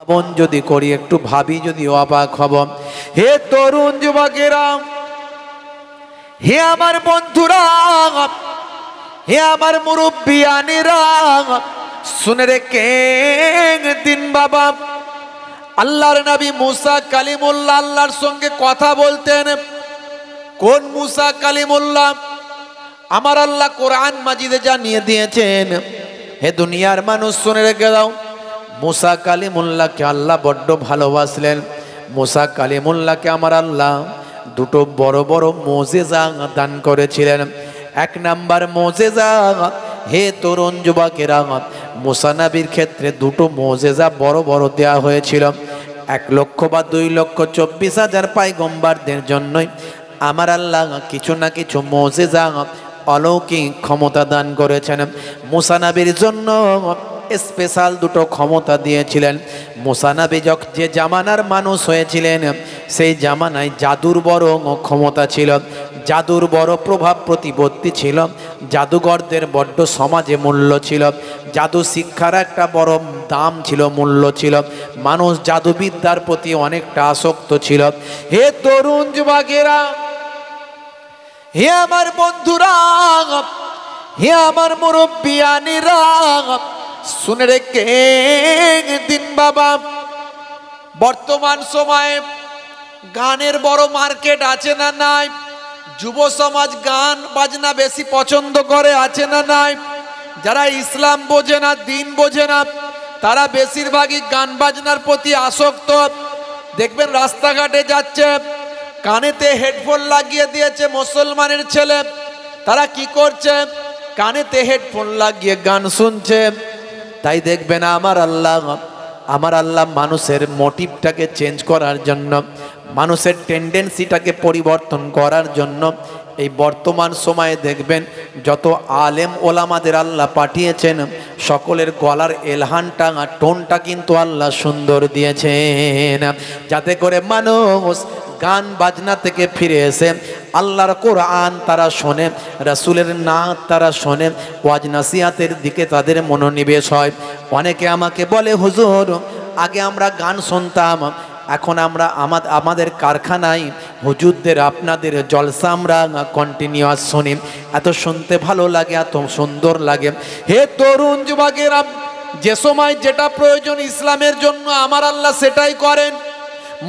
বোন যদি করি একটু ভাবি যদি অবাক হব। হে তরুণ যুবকেরা, হে আমার বন্ধুরা, হে আমার মুরব্বিয়ানেরা, শুনে রেখেন দিন বাবা, আল্লাহর নবী মুসা কালিমুল্লাহ আল্লাহর সঙ্গে কথা বলতেন। কোন মুসা কালিমুল্লাহ? আমার আল্লাহ কোরআন মাজিদে জানিয়ে দিয়েছেন। হে দুনিয়ার মানুষ শুনে রেখে দাও, মুসা কালিমুল্লাহকে আল্লাহ বড্ড ভালোবাসলেন। মুসা কালিমুল্লাহকে আমার আল্লাহ দুটো বড় বড় মুজিজা দান করেছিলেন। এক নাম্বার মুজিজা, হে তরুণ যুবকেরা, মুসা নবীর ক্ষেত্রে দুটো মুজিজা বড় বড় দেয়া হয়েছিল। 1 লক্ষ বা 2 লক্ষ 24,000 পয়গম্বরদের জন্যই আমার আল্লাহ কিছু না কিছু মুজিজা অলৌকিক ক্ষমতা দান করেছেন। মুসা নবীর জন্য স্পেশাল দুটো ক্ষমতা দিয়েছিলেন। মুসা নবী যে জামানার মানুষ হয়েছিলেন, সেই জামানায় জাদুর বড় ক্ষমতা ছিল, জাদুর বড় প্রভাব প্রতিপত্তি ছিল, জাদুঘরদের বড্ড সমাজে মূল্য ছিল, জাদু শিক্ষার একটা বড় দাম ছিল, মূল্য ছিল, মানুষ জাদুবিদ্যার প্রতি অনেকটা আসক্ত ছিল। হে তরুণ যুবকেরা, হে আমার বন্ধুরা, হে আমার মুরব্বিয়ানেরা, শুনে রেখে দিন বাবা, বর্তমান সময়ে গানের বড় মার্কেট আছে না নাই? যুব সমাজ গান বাজনা বেশি পছন্দ করে, আছে না নাই? যারা ইসলাম বোঝে না, দিন বোঝে না, তারা বেশিরভাগই গান বাজনার প্রতি আসক্ত। দেখবেন রাস্তাঘাটে যাচ্ছে, কানেতে হেডফোন লাগিয়ে দিয়েছে মুসলমানের ছেলে। তারা কি করছে? কানেতে হেডফোন লাগিয়ে গান শুনছে। তাই দেখবেন আমার আল্লাহ মানুষের মোটিভটাকে চেঞ্জ করার জন্য, মানুষের টেন্ডেন্সিটাকে পরিবর্তন করার জন্য এই বর্তমান সময়ে দেখবেন যত আলেম ওলামাদের আল্লাহ পাঠিয়েছেন, সকলের গলার এলহানটা টোনটা কিন্তু আল্লাহ সুন্দর দিয়েছেন, যাতে করে মানুষ গান বাজনা থেকে ফিরে এসে আল্লাহর কোরআন তারা শোনে, রাসূলের নাত তারা শোনে, ওয়াজ নাসিহাতের দিকে তাদের মনোনিবেশ হয়। অনেকে আমাকে বলে, হুজুর আগে আমরা গান শুনতাম, এখন আমরা আমাদের কারখানায় হুজুরদের আপনাদের জলসা আমরা কন্টিনিউয়াস শুনি, এত শুনতে ভালো লাগে, এত সুন্দর লাগে। হে তরুণ যুবকেরা, যে সময় যেটা প্রয়োজন ইসলামের জন্য আমার আল্লাহ সেটাই করেন।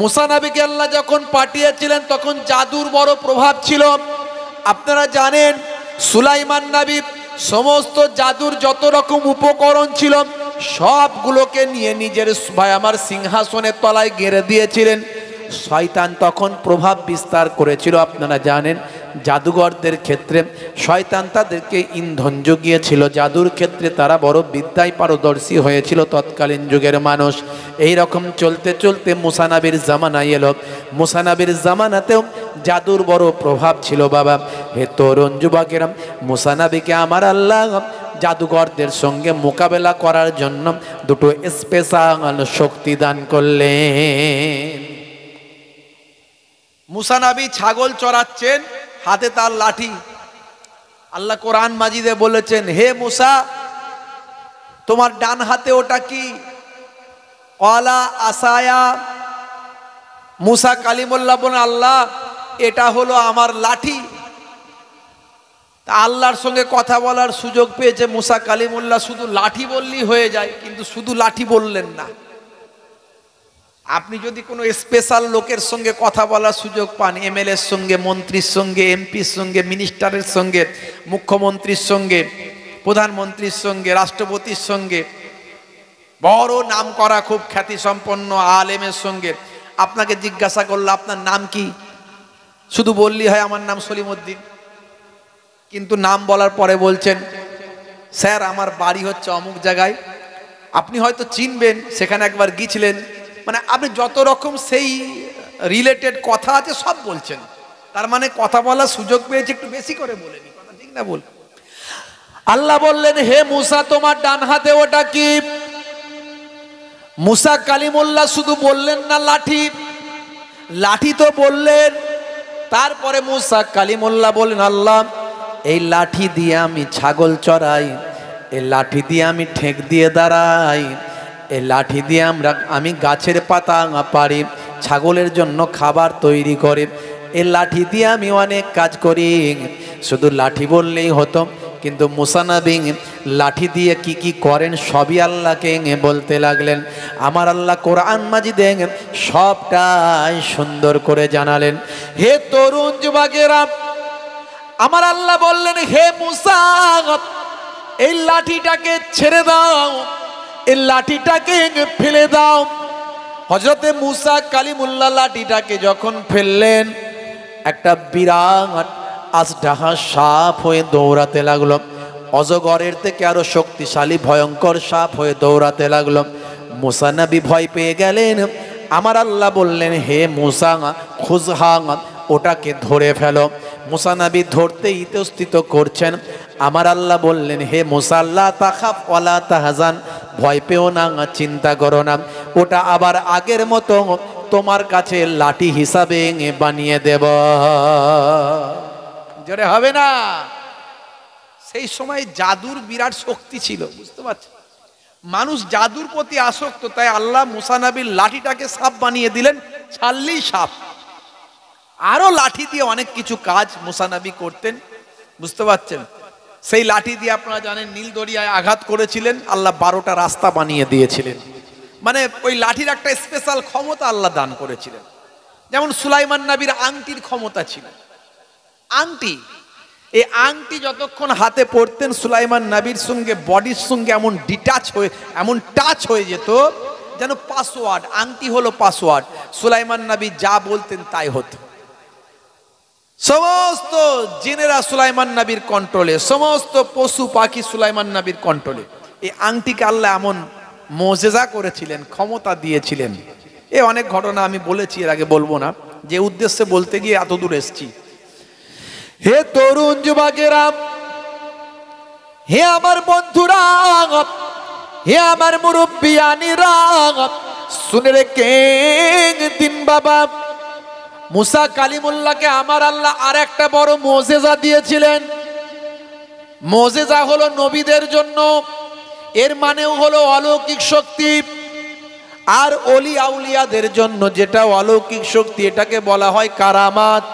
মুসা নবীকে আল্লাহ যখন পাঠিয়েছিলেন তখন জাদুর বড় প্রভাব ছিল। আপনারা জানেন সুলাইমান নবী সমস্ত জাদুর যত রকম উপকরণ ছিল সবগুলোকে নিয়ে নিজের আমার সিংহাসনের তলায় গেড়ে দিয়েছিলেন। শয়তান তখন প্রভাব বিস্তার করেছিল। আপনারা জানেন জাদুঘরদের ক্ষেত্রে শয়তান তাদেরকে ইন্ধন জুগিয়েছিল, জাদুর ক্ষেত্রে তারা বড় বিদ্যায় পারদর্শী হয়েছিল তৎকালীন যুগের মানুষ। এই রকম চলতে চলতে মুসা নবীর জামানায় এলো। মুসা নবীর জামানাতেও জাদুর বড় প্রভাব ছিল বাবা। হে তরুণ যুবকেরা, মুসা নবীকে আমার আল্লাহ জাদুঘরদের সঙ্গে মোকাবেলা করার জন্য দুটো স্পেশাল শক্তি দান করলেন। মুসা নবী ছাগল চড়াচ্ছেন, হাতে তার লাঠি। আল্লাহ কোরআন মাজিদে বলেছেন, হে মুসা তোমার ডান হাতে ওটা কি? ওয়ালা আসায়া। মুসা কালিমুল্লাহ বলেন, আল্লাহ এটা হলো আমার লাঠি। তা আল্লাহর সঙ্গে কথা বলার সুযোগ পেয়েছে মুসা কালিমুল্লাহ, শুধু লাঠি বললেই হয়ে যায়, কিন্তু শুধু লাঠি বললেন না। আপনি যদি কোনো স্পেশাল লোকের সঙ্গে কথা বলার সুযোগ পান, এমএলএর সঙ্গে, মন্ত্রীর সঙ্গে, এমপির সঙ্গে, মিনিস্টারের সঙ্গে, মুখ্যমন্ত্রীর সঙ্গে, প্রধানমন্ত্রীর সঙ্গে, রাষ্ট্রপতির সঙ্গে, বড় নাম করা খুব খ্যাতিসম্পন্ন আলেমের সঙ্গে আপনাকে জিজ্ঞাসা করলো আপনার নাম কি, শুধু বললি হয় আমার নাম সলিমউদ্দিন, কিন্তু নাম বলার পরে বলছেন স্যার আমার বাড়ি হচ্ছে অমুক জায়গায়, আপনি হয়তো চিনবেন, সেখানে একবার গিয়েছিলেন, মানে আপনি যত রকম সেই রিলেটেড কথা আছে সব বলছেন। তার মানে কথা বলার সুযোগ পেয়েছে, একটু বেশি করে বলেনি, কথা ঠিক না বল? আল্লাহ বললেন, হে মুসা তোমার ডান হাতে ওটা কি? মুসা কালিমুল্লাহ শুধু বললেন না লাঠি, লাঠি তো বললেন। তারপরে মুসা কালিমুল্লাহ বললেন, আল্লাহ এই লাঠি দিয়ে আমি ছাগল চড়াই, এই লাঠি দিয়ে আমি ঠেক দিয়ে দাঁড়াই, এই লাঠি দিয়ে আমি গাছের পাতা পারি, ছাগলের জন্য খাবার তৈরি করি, এই লাঠি দিয়ে আমি অনেক কাজ করি। শুধু লাঠি বললেই হতো, কিন্তু মুসা নবী লাঠি দিয়ে কি কি করেন সবই আল্লাহকে বলতে লাগলেন। আমার আল্লাহ কোরআন মাজিদে সবটাই সুন্দর করে জানালেন। হে তরুণ যুবকেরা, আমার আল্লাহ বললেন, হে মুসা, এই লাঠিটাকে ছেড়ে দাও, এই লাঠিটাকে ফেলে দাও। হযরতে মুসা কালিমুল্লাহ লাঠিটাকে যখন ফেললেন, একটা বিরাট আজদাহা সাপ হয়ে দৌড়াতে লাগলো। অজগরের থেকে আরো শক্তিশালী ভয়ঙ্কর সাপ হয়ে দৌড়াতে লাগলো। মুসা নবী ভয় পেয়ে গেলেন। আমার আল্লাহ বললেন, হে মুসা, খুযহা, ওটাকে ধরে ফেলো। মুসা নবী ধরতে ইতস্তত করছেন। আমার আল্লাহ বললেন, হে মুসা, লা তাখাফ ওয়ালা তাহজান, ভয় পেও না, চিন্তা করো না, ওটা আবার আগের মতো তোমার কাছে লাঠি হিসাবে বানিয়ে দেব। জোরে হবে না? সেই সময় জাদুর বিরাট শক্তি ছিল, বুঝতে পারছেন? মানুষ জাদুর প্রতি আসক্ত, তাই আল্লাহ মুসা নবীর লাঠিটাকে সাপ বানিয়ে দিলেন, ছাড়লেই সাপ। আরো লাঠি দিয়ে অনেক কিছু কাজ মুসা নবী করতেন, বুঝতে পারছেন? সেই লাঠি দিয়ে আপনারা জানেন নীল দরিয়ায় আঘাত করেছিলেন, আল্লাহ 12টা রাস্তা বানিয়ে দিয়েছিলেন। মানে ওই লাঠির একটা স্পেশাল ক্ষমতা আল্লাহ দান করেছিলেন। যেমন সুলাইমান নবীর আংটির ক্ষমতা ছিল। আংটি, এই আংটি যতক্ষণ হাতে পড়তেন, সুলাইমান নবীর সঙ্গে বডির সঙ্গে এমন ডিটাচ হয়ে, এমন টাচ হয়ে যেত যেন পাসওয়ার্ড। আংটি হলো পাসওয়ার্ড। সুলাইমান নবী যা বলতেন তাই হতো। সমস্ত জিনেরা সুলাইমান নবীর কন্ট্রোলে, সমস্ত পশু পাখি সুলাইমান নবীর কন্ট্রোলে। এই আংটিকে আল্লাহ এমন মুজিজা করেছিলেন, ক্ষমতা দিয়েছিলেন। এ অনেক ঘটনা আমি বলেছি, এর আগে বলবো না, যে উদ্দেশ্যে বলতে গিয়ে এত দূর এসেছি। হে তরুণ যুবকেরা, হে আমার বন্ধুরা, হে আমার মুরব্বিয়ানিরা, শুনে রেখেন দিন বাবা, মুসা কালিমুল্লাহকে আমার আল্লাহ আর একটা বড় মুজিজা দিয়েছিলেন। মুজিজা হলো নবীদের জন্য, এর মানেও হলো অলৌকিক শক্তি। আর ওলি আউলিয়াদের জন্য যেটা অলৌকিক শক্তি, এটাকে বলা হয় কারামাত।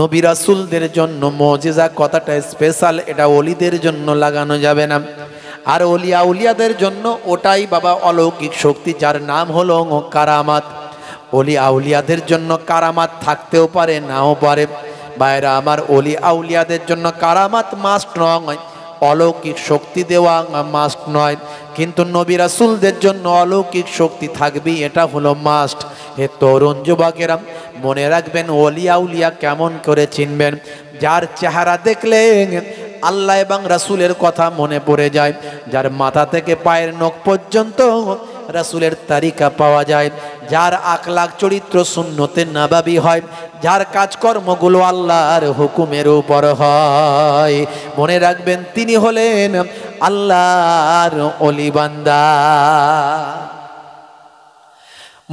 নবী রাসূলদের জন্য মুজিজা কথাটা স্পেশাল, এটা ওলিদের জন্য লাগানো যাবে না। আর ওলি আউলিয়াদের জন্য ওটাই বাবা অলৌকিক শক্তি, যার নাম হলো কারামাত। ওলি আউলিয়াদের জন্য কারামাত থাকতেও পারে, নাও পারে। বাইরা আমার, ওলি আউলিয়াদের জন্য কারামাত মাস্ট নয়, অলৌকিক শক্তি দেওয়া মাস্ট নয়, কিন্তু নবী রাসূলদের জন্য অলৌকিক শক্তি থাকবেই, এটা হলো মাস্ট। হে তরুণ যুবকেরা, মনে রাখবেন, ওলি আউলিয়া কেমন করে চিনবেন? যার চেহারা দেখলে আল্লাহ এবং রাসূলের কথা মনে পড়ে যায়, যার মাথা থেকে পায়ের নখ পর্যন্ত রাসূলের তারিকা পাওয়া যায়, যার আখলাক চরিত্র সুন্নতে নাবাবী হয়, যার কাজকর্মগুলো আল্লাহর হুকুমের উপর হয়, মনে রাখবেন তিনি হলেন আল্লাহর ওলি বান্দা।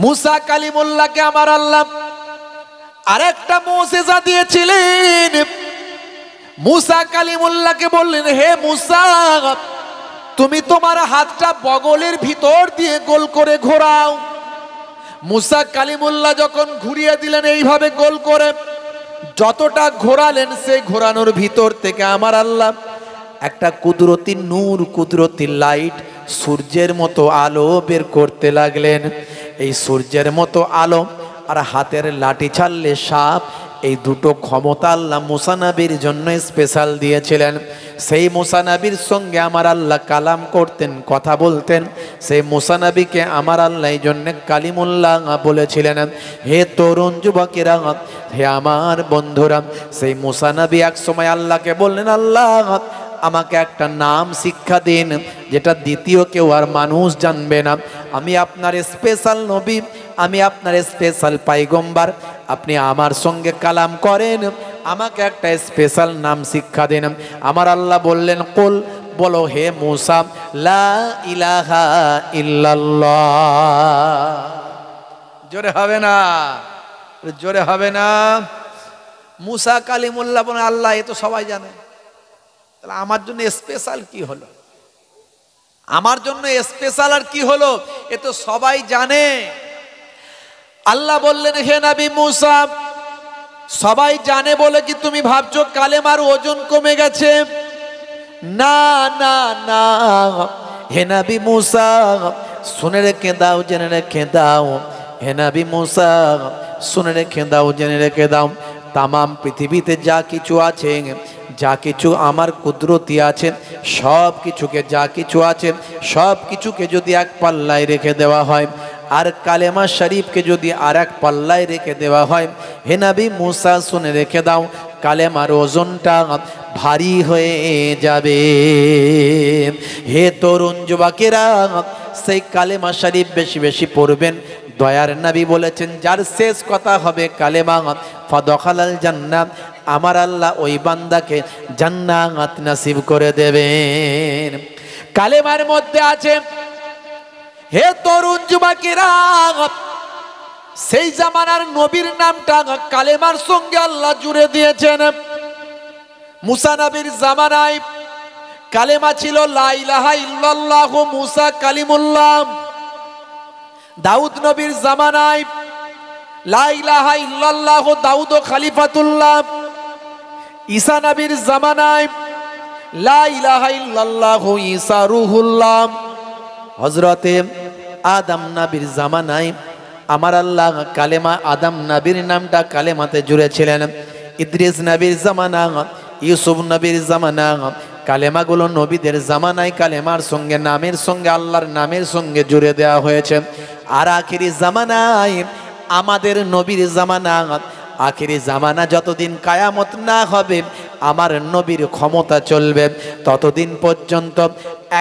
মুসা কালিমুল্লাহকে আমার আল্লাহ আরেকটা মুজিজা দিয়েছিলেন। মুসা কালিমুল্লাহকে বললেন, হে মুসা, তুমি তোমার হাতটা বগলের ভিতর দিয়ে গোল করে ঘোরাও। মুসা কালিমুল্লাহ যখন ঘুরিয়ে দিলেন এইভাবে গোল করে, যতটা ঘোরালেন সেই ঘোরানোর ভিতর থেকে আমার আল্লাহ একটা কুদরতি নূর, কুদরতি লাইট, সূর্যের মতো আলো বের করতে লাগলেন। এই সূর্যের মতো আলো আর হাতের লাঠি ছাড়লে সাপ, এই দুটো ক্ষমতা আল্লাহ মুসা নবীর জন্য স্পেশাল দিয়েছিলেন। সেই মুসা নবীর সঙ্গে আমার আল্লাহ কালাম করতেন, কথা বলতেন। সেই মুসা নবীকে আমার আল্লাহ এই জন্য কালিমুল্লাহ বলেছিলেন। হে তরুণ যুবকেরা, হে আমার বন্ধুরা, সেই মুসা নবী এক সময় আল্লাহকে বললেন, আল্লাহ আমাকে একটা নাম শিক্ষা দিন, যেটা দ্বিতীয় কেউ আর মানুষ জানবে না। আমি আপনার স্পেশাল নবী, আমি আপনার স্পেশাল পাইগম্বার, আপনি আমার সঙ্গে কালাম করেন, আমাকে একটা স্পেশাল নাম শিক্ষা দেন। আমার আল্লাহ বললেন, কুল, বলো হে মুসা, লা ইলাহা ইল্লাল্লাহ। জোরে হবে না? জোরে হবে না? মুসা কালিমুল্লাহ বলে, আল্লাহ এ তো সবাই জানে, তাহলে আমার জন্য স্পেশাল কি হলো? আমার জন্য স্পেশাল আর কি হলো, এ তো সবাই জানে। আল্লাহ বললেন, হে নবী মুসা, সবাই জানে বলে কি তুমি ভাবছো কালেমার ওজন কমে গেছে? না না না, হে নবী মুসা শুনে রেখে দাও, জেনে রেখে দাও। হে নবী মুসা শুনে রেখে দাও, জেনে রেখে দাও। তামাম পৃথিবীতে যা কিছু আছে, যা কিছু আমার কুদরতি আছে, সব কিছুকে, যা কিছু আছে সব কিছুকে যদি এক পাল্লায় রেখে দেওয়া হয়, আর কালেমা শরীফকে যদি আর এক পাল্লায় রেখে দেওয়া হয়, হে নবী মুসা শুনে রেখে দাও, কালেমার ওজনটা ভারী হয়ে যাবে। হে তরুণ যুবকেরা, সেই কালেমা শরীফ বেশি বেশি পড়বেন। দয়ার নবী বলেছেন, যার শেষ কথা হবে কালেমা, ফাদখালাল জান্নাত, আমার আল্লাহ ওই বান্দাকে জান্নাত নসিব করে দেবেন। কালেমার মধ্যে আছে, হে তরুণ যুবকেরা, সেই জামানার নবীর নামটা কালেমার সঙ্গে আল্লাহ জুড়ে দিয়েছেন। মুসা নবীর জামানায় কালেমা ছিল লা ইলাহা ইল্লাল্লাহু মুসা কালিমুল্লাহ। দাউদ নবীর জামানায় লা ইলাহা ইল্লাল্লাহু দাউদ খলিফাতুল্লাহ। ঈসা নবীর জামানায় লা ইলাহা ইল্লাল্লাহু ঈসা রুহুল্লাহ। হযরতে আদম নবীর জামানায় আমার আল্লাহ কালেমা, আদম নবীর নামটা কালেমাতে জুড়েছিলেন। ইদ্রিস নবীর জামানা, ইউসুফ নবীর জামানা, কালেমাগুলো নবীদের জামানায় কালেমার সঙ্গে, নামের সঙ্গে, আল্লাহর নামের সঙ্গে জুড়ে দেওয়া হয়েছে। আর আখিরি জামানায় আমাদের নবীর জামানা, আখিরি জামানা যতদিন কায়ামত না হবে, আমার নবীর ক্ষমতা চলবে, ততদিন পর্যন্ত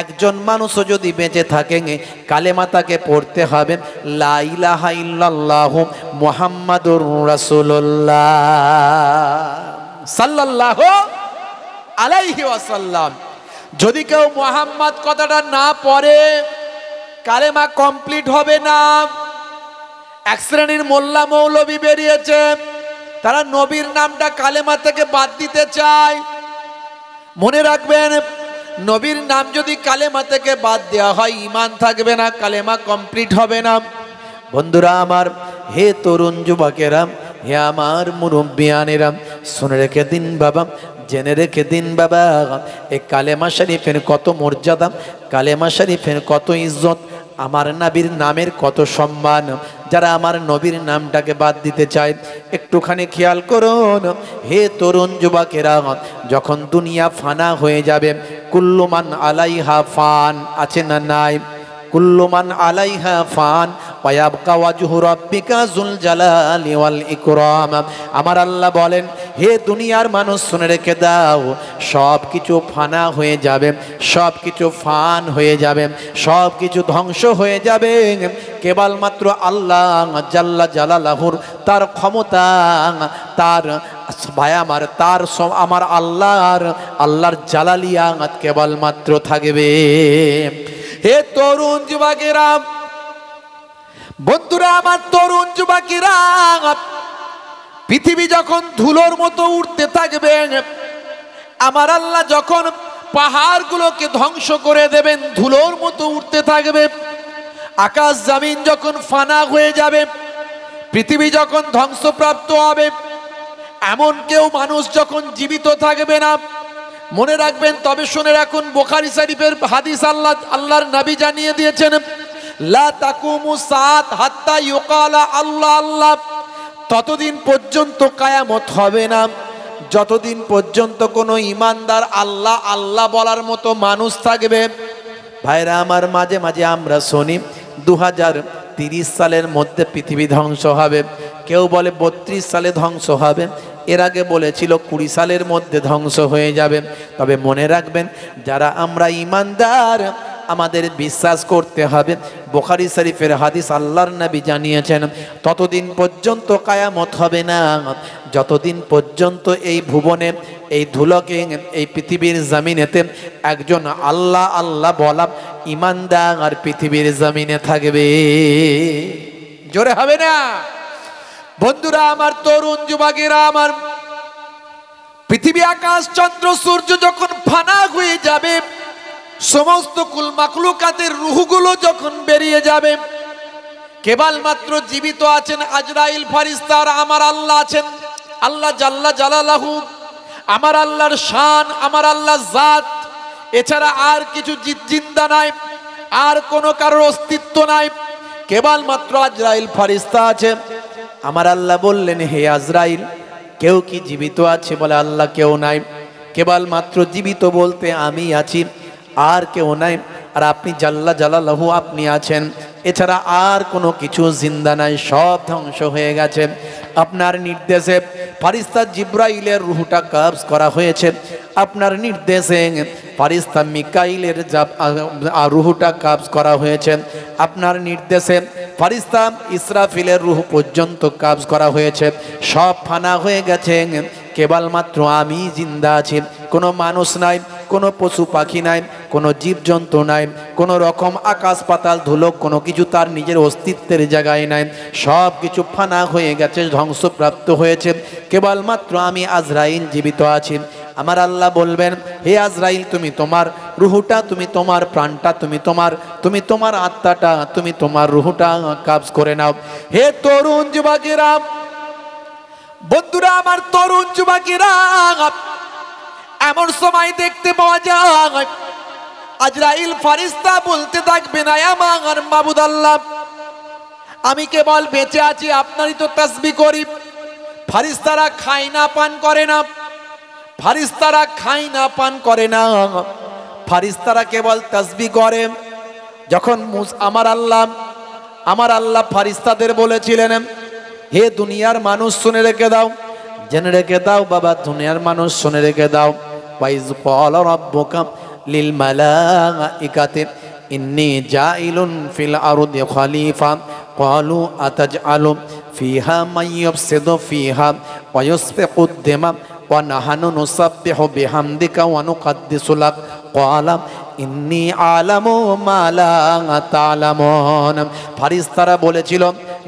একজন মানুষও যদি বেঁচে থাকেন, কালেমা তাকে পড়তে হবে লা ইলাহা ইল্লাল্লাহু মুহাম্মাদুর রাসূলুল্লাহ সাল্লাল্লাহু আলাইহি ওয়াসাল্লাম। যদি কেউ মুহাম্মদ কথাটা না পড়ে, কালেমা কমপ্লিট হবে না। এক শ্রেণীর মোল্লা মৌলবী বেরিয়েছে, তারা নবীর নামটা কালেমা থেকে বাদ দিতে চায়। মনে রাখবেন, নবীর নাম যদি কালেমা থেকে বাদ দেওয়া হয়, ঈমান থাকবে না, কালেমা কমপ্লিট হবে না। বন্ধুরা আমার, হে তরুণ যুবকেরা, হে আমার মুরব্বিয়ানেরা, শুনে রেখে দিন বাবা, জেনে রেখে দিন বাবা, এই কালেমা শরীফের কত মর্যাদা, কালেমা শরীফের কত ইজ্জত, আমার নবীর নামের কত সম্মান। যারা আমার নবীর নামটাকে বাদ দিতে চায়, একটুখানি খেয়াল করুন। হে তরুণ যুবকেরা, যখন দুনিয়া ফানা হয়ে যাবে, কুল্লুমান আলাইহা ফান, আছে না নাই? কুল্লুমান আলাইহা ফান ওয়ায়াবকা ওয়াজহু রাব্বিকা যুল জালালি ওয়াল ইকরাম। আমার আল্লাহ বলেন, হে দুনিয়ার মানুষ শুনে রেখে দাও, সব কিছু ফানা হয়ে যাবে, সব কিছু ফান হয়ে যাবে, সব কিছু ধ্বংস হয়ে যাবে, কেবলমাত্র আল্লাহ জাল্লা জালালাহুর, তার ক্ষমতা, তার ভাই আমার, তার আমার আল্লাহর জালালিয়াত কেবলমাত্র থাকবে। হে তরুণ যুবকেরা, বন্ধুরা আমার, তরুণ যুবকেরা, পৃথিবী যখন ধুলোর মতো উঠতে থাকবে, আমার আল্লাহ যখন পাহাড়গুলোকে ধ্বংস করে দেবেন, ধুলোর মতো উঠতে থাকবে, আকাশ জমিন যখন ফানা হয়ে যাবে, পৃথিবী যখন ধ্বংসপ্রাপ্ত হবে, এমন কেউ মানুষ যখন জীবিত থাকবে না। মনে রাখবেন, তবে শুনে রাখুন, বুখারী শরীফের হাদিস, আল্লাহর নবী জানিয়ে দিয়েছেন, লা তাকুমু সাত হাত্তা ইউকালা আল্লাহ আল্লাহ। ততদিন পর্যন্ত কায়ামত হবে না, যতদিন পর্যন্ত কোনো ইমানদার আল্লাহ আল্লাহ বলার মতো মানুষ থাকবে। ভাইরা আমার, মাঝে মাঝে আমরা শুনি 2030 সালের মধ্যে পৃথিবী ধ্বংস হবে, কেউ বলে 32 সালে ধ্বংস হবে, এর আগে বলেছিল 20 সালের মধ্যে ধ্বংস হয়ে যাবে। তবে মনে রাখবেন, যারা আমরা ইমানদার, আমাদের বিশ্বাস করতে হবে, বুখারী শরীফের হাদিস, আল্লাহর নবী জানিয়েছেন, ততদিন পর্যন্ত কায়ামত হবে না, যতদিন পর্যন্ত এই ভুবনে, এই ধুলোকে, এই পৃথিবীর জমিনেতে একজন আল্লাহ আল্লাহ বলা ইমানদার পৃথিবীর জমিনে থাকবে। জোরে হবে না? বন্ধুরা আমার, তরুণ যুবকেরা আমার, পৃথিবী, আকাশ, চন্দ্র, সূর্য যখন ফানা হয়ে যাবে, সমস্ত কুল মাখলুকাতের রূহগুলো যখন বেরিয়ে যাবে, কেবলমাত্র জীবিত আছেন আজরাইল ফেরেশতা আর আমার আল্লাহ আছেন। আল্লাহ জাল্লা জালালাহু, আমার আল্লাহর শান, আমার আল্লাহর জাত, এছাড়া আর কিছু জিন্দা নাই, আর কোনো কারোর অস্তিত্ব নাই, কেবলমাত্র আজরাইল ফেরেশতা আছে। আমার আল্লাহ বললেন, হে আজরাইল, কেউ কি জীবিত আছে? বলে, আল্লাহ কেউ নাই, কেবলমাত্র জীবিত বলতে আমি আছি, আর কেউ নাই। আর আপনি জাল্লা জালালাহু, আপনি আছেন, এছাড়া আর কোনো কিছু জিন্দা নাই, সব ধ্বংস হয়ে গেছে। আপনার নির্দেশে ফেরেশতা জিবরাইলের রূহটা কবজ করা হয়েছে, আপনার নির্দেশে ফেরেশতা মিকাইলের রূহটা কবজ করা হয়েছে, আপনার নির্দেশে ফেরেশতা ইসরাফিলের রূহ পর্যন্ত কবজ করা হয়েছে। সব ফানা হয়ে গেছে, কেবলমাত্র আমি জিন্দা আছি। কোনো মানুষ নাই, কোনো পশু পাখি নাই, কোনো জীবজন্তু নাই, কোনো রকম আকাশ পাতাল ধুলো কোনো কিছু তার নিজের অস্তিত্বের জায়গায় নাই, সব কিছু ফানা হয়ে গেছে, ধ্বংসপ্রাপ্ত হয়েছে, কেবলমাত্র আমি আজরাইল জীবিত আছি। আমার আল্লাহ বলবেন, হে আজরাইল, তুমি তোমার রুহুটা, তুমি তোমার প্রাণটা, তুমি তোমার আত্মাটা, তুমি তোমার রুহুটা কবজ করে নাও। হে তরুণ যুবকেরা, বন্ধুরা আমার, তরুণ যুবকেরা, এমন সময় দেখতে পাওয়া যায় আজরাইল ফেরেশতা বলতে থাকবে, না আমার মাবুদ আল্লাহ, আমি কেবল বেঁচে আছি, আপনারই তো তাসবিহ করি। ফেরেশতারা খায় না, পান করে না, ফেরেশতারা খায় না, পান করে না, ফেরেশতারা কেবল তাসবিহ করে। যখন আমার আল্লাহ ফেরেশতাদের বলেছিলেন, হে দুনিয়ার মানুষ শুনে রেখে দাও, জেনে রেখে দাও বাবা, দুনিয়ার মানুষ শুনে রেখে দাও, ওয়াইজ ক্বালা রাব্বুকা লিল মালাইকাতি ইন্নী জাইলুন ফিল আরদি খলিফা ক্বালু আতাজআলু ফিহা মান ইউফসিদু ফিহা ওয়া ইউসফিকুদ দিমা ওয়া নাহনু নুসাব্বিহু বিহামদিকা ওয়া নুকদ্দিসু লাক ক্বালা ইন্নী আলামু মা লা তা'লামুন। ফেরেশতারা বলেছিল,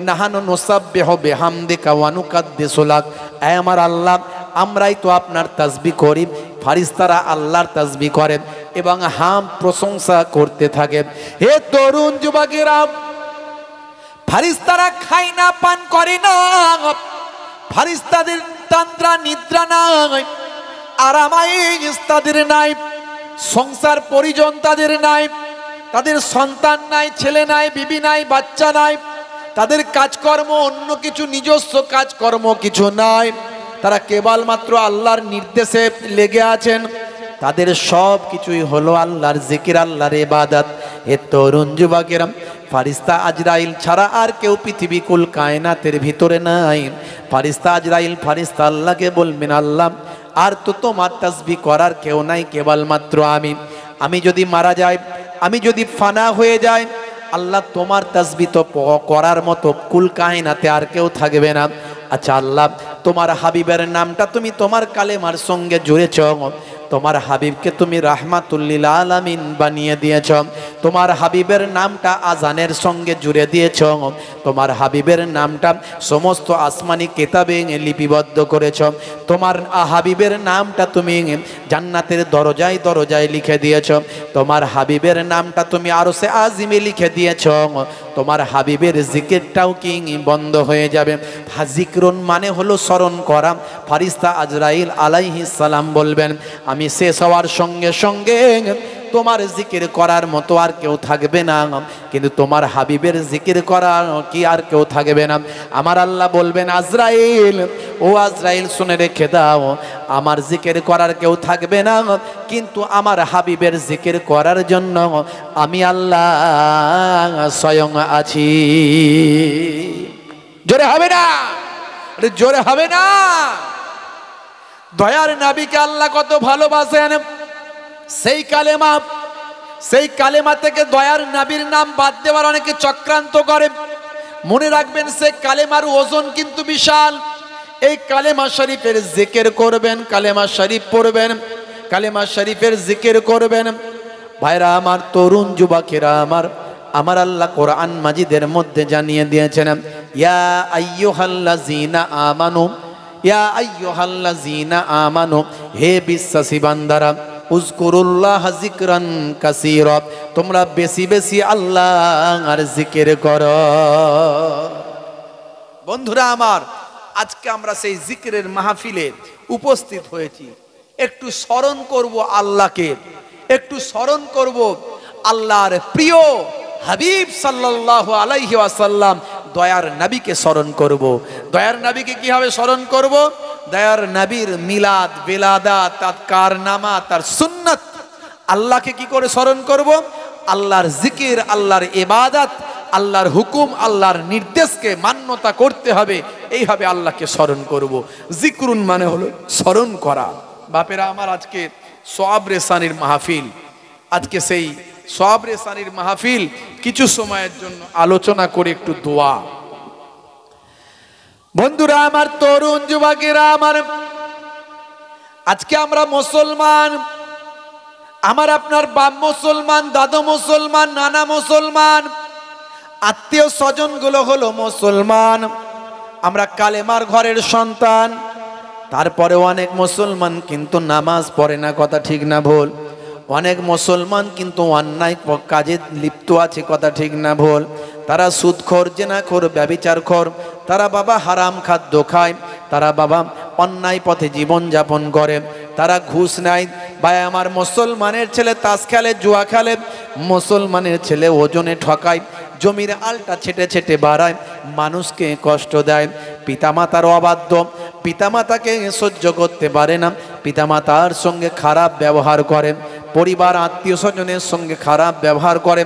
নাহানু নুসাব্বিহু বিহামদিকা ওয়া নুকদ্দিসু লাক, হে আমার আল্লাহ, আমরাই তো আপনার তাসবিহ করি। ফেরেশতারা আল্লাহর তাসবিহ করেন এবং হাম প্রশংসা করতে থাকে। হে তরুণ যুবকেরা, ফেরেশতারা খায় না, পান করে না, ফেরেশতাদের তন্দ্রা নিদ্রা নাই, আরামায়েশ তাদের নাই, সংসার পরিজন তাদের নাই, তাদের সন্তান নাই, ছেলে নাই, বিবি নাই, বাচ্চা নাই, তাদের কাজকর্ম অন্য কিছু নিজস্ব কাজকর্ম কিছু নাই, তারা কেবলমাত্র আল্লাহর নির্দেশে লেগে আছেন। তাদের সব কিছুই হলো আল্লাহর জিকির, আল্লাহর ইবাদত। হে তরুণ যুবকেরা, ফেরেশতা আজরাইল ছাড়া আর কেউ পৃথিবী কুল কায়নাতের ভিতরে নাই। ফেরেশতা আজরাইল ফেরেশতা আল্লাহকে বলবেন, আল্লাহ, আর তো তোমার তাসবিহ করার কেউ নাই, কেবলমাত্র আমি যদি মারা যাই, আমি যদি ফানা হয়ে যাই, আল্লাহ তোমার তাসবিহ তো করার মতো কুল কায়নাতে আর কেউ থাকবে না। আচ্ছা আল্লাহ, তোমার হাবিবের নামটা তুমি তোমার কালেমার সঙ্গে জুড়েছ, তোমার হাবিবকে তুমি রাহমাতুল লিল আলামিন বানিয়ে দিয়েছ, তোমার হাবিবের নামটা আজানের সঙ্গে জুড়ে দিয়েছ, তোমার হাবিবের নামটা সমস্ত আসমানি কিতাবে লিপিবদ্ধ করেছ, তোমার হাবিবের নামটা তুমি জান্নাতের দরজায় দরজায় লিখে দিয়েছ, তোমার হাবিবের নামটা তুমি আরশে আজিমে লিখে দিয়েছ, তোমার হাবিবের জিকিরটাও কি বন্ধ হয়ে যাবে? জিকরুন মানে হলো স্মরণ করা। ফেরেশতা আজরাইল আলাইহিস সালাম বলবেন, আমি শেষ হওয়ার সঙ্গে সঙ্গে তোমার জিকির করার মতো আর কেউ থাকবে না, কিন্তু তোমার হাবিবের জিকির করার কি আর কেউ থাকবে না। আমার আল্লাহ বলবেন, আজরাইল, ও আজরাইল, শুনে রেখে দাও, আমার জিকির করার কেউ থাকবে না, কিন্তু আমার হাবিবের জিকির করার জন্য আমি আল্লাহ স্বয়ং আছি। জোরে হবে না? জোরে হবে না? দয়ার নবীকে আল্লাহ কত ভালোবাসেন। সেই কালেমা থেকে দয়ার নবীর নাম বাদ দেওয়ার অনেকে চক্রান্ত করে। মনে রাখবেন, সেই কালেমার ওজন কিন্তু বিশাল। এই কালেমা শরীফের জিকির করবেন, কালেমা শরীফ পড়বেন, কালেমা শরীফের জিকির করবেন। ভাইরা আমার, তরুণ যুবকেরা আমার আল্লাহ কোরআন মাজিদের মধ্যে জানিয়ে দিয়েছেন, ইয়া আইয়ুহাল্লাযীনা আমানু, ইয়া আইয়ুহাল্লাযীনা আমানু, হে বিশ্বাসী বান্দারা, উযকুরুল্লাহ যিকরান কাসীরা, তোমরা বেশি বেশি আল্লাহর জিকির করো। বন্ধুরা আমার, আজকে আমরা সেই জিকিরের মাহফিলে উপস্থিত হয়েছি। একটু স্মরণ করব আল্লাহকে, একটু স্মরণ করব আল্লাহর প্রিয় হাবিব সাল্লাল্লাহু আলাইহি ওয়াসাল্লাম, দয়ার নবীকে স্মরণ করব। দয়ার নবীকে কিভাবে স্মরণ করব? দয়ার নবীর মিলাদ, বেলাদাত, তার কারনামা, তার সুন্নাত। আল্লাহকে কি করে স্মরণ করব? আল্লাহর জিকির, আল্লাহর ইবাদত, আল্লাহর হুকুম, আল্লাহর নির্দেশকে মান্যতা করতে হবে। এইভাবে আল্লাহকে স্মরণ করব। জিকরুন মানে হলো স্মরণ করা। বাপেরা আমার, আজকে সওয়াব রেসানির মাহফিল, আজকে সেই সওয়াব রেসানির মাহফিল। কিছু সময়ের জন্য আলোচনা করে একটু দোয়া। বন্ধুরা আমার, তরুণ যুবকেরা আমার, আজকে আমরা মুসলমান। আমার আপনার বাপ মুসলমান, দাদু মুসলমান, নানা মুসলমান, আত্মীয় স্বজন গুলো হলো মুসলমান। আমরা কালেমার ঘরের সন্তান। তারপরে অনেক মুসলমান কিন্তু নামাজ পড়ে না, কথা ঠিক না ভুল? অনেক মুসলমান কিন্তু অন্যায় কাজে লিপ্ত আছে, কথা ঠিক না ভুল? তারা সুদখোর, জেনাখোর, ব্যভিচারখোর, তারা বাবা হারাম খাদ্য খায়, তারা বাবা অন্যায় পথে জীবন যাপন করে, তারা ঘুষ নেয়। ভাই আমার, মুসলমানের ছেলে তাস খেলে, জুয়া খেলে, মুসলমানের ছেলে ওজনে ঠকায়, জমির আলটা ছেটে ছেটে বাড়ায়, মানুষকে কষ্ট দেয়, পিতামাতার অবাধ্য, পিতামাতাকে সহ্য করতে পারে না, পিতামাতার সঙ্গে খারাপ ব্যবহার করে, পরিবার আত্মীয় স্বজনের সঙ্গে খারাপ ব্যবহার করে,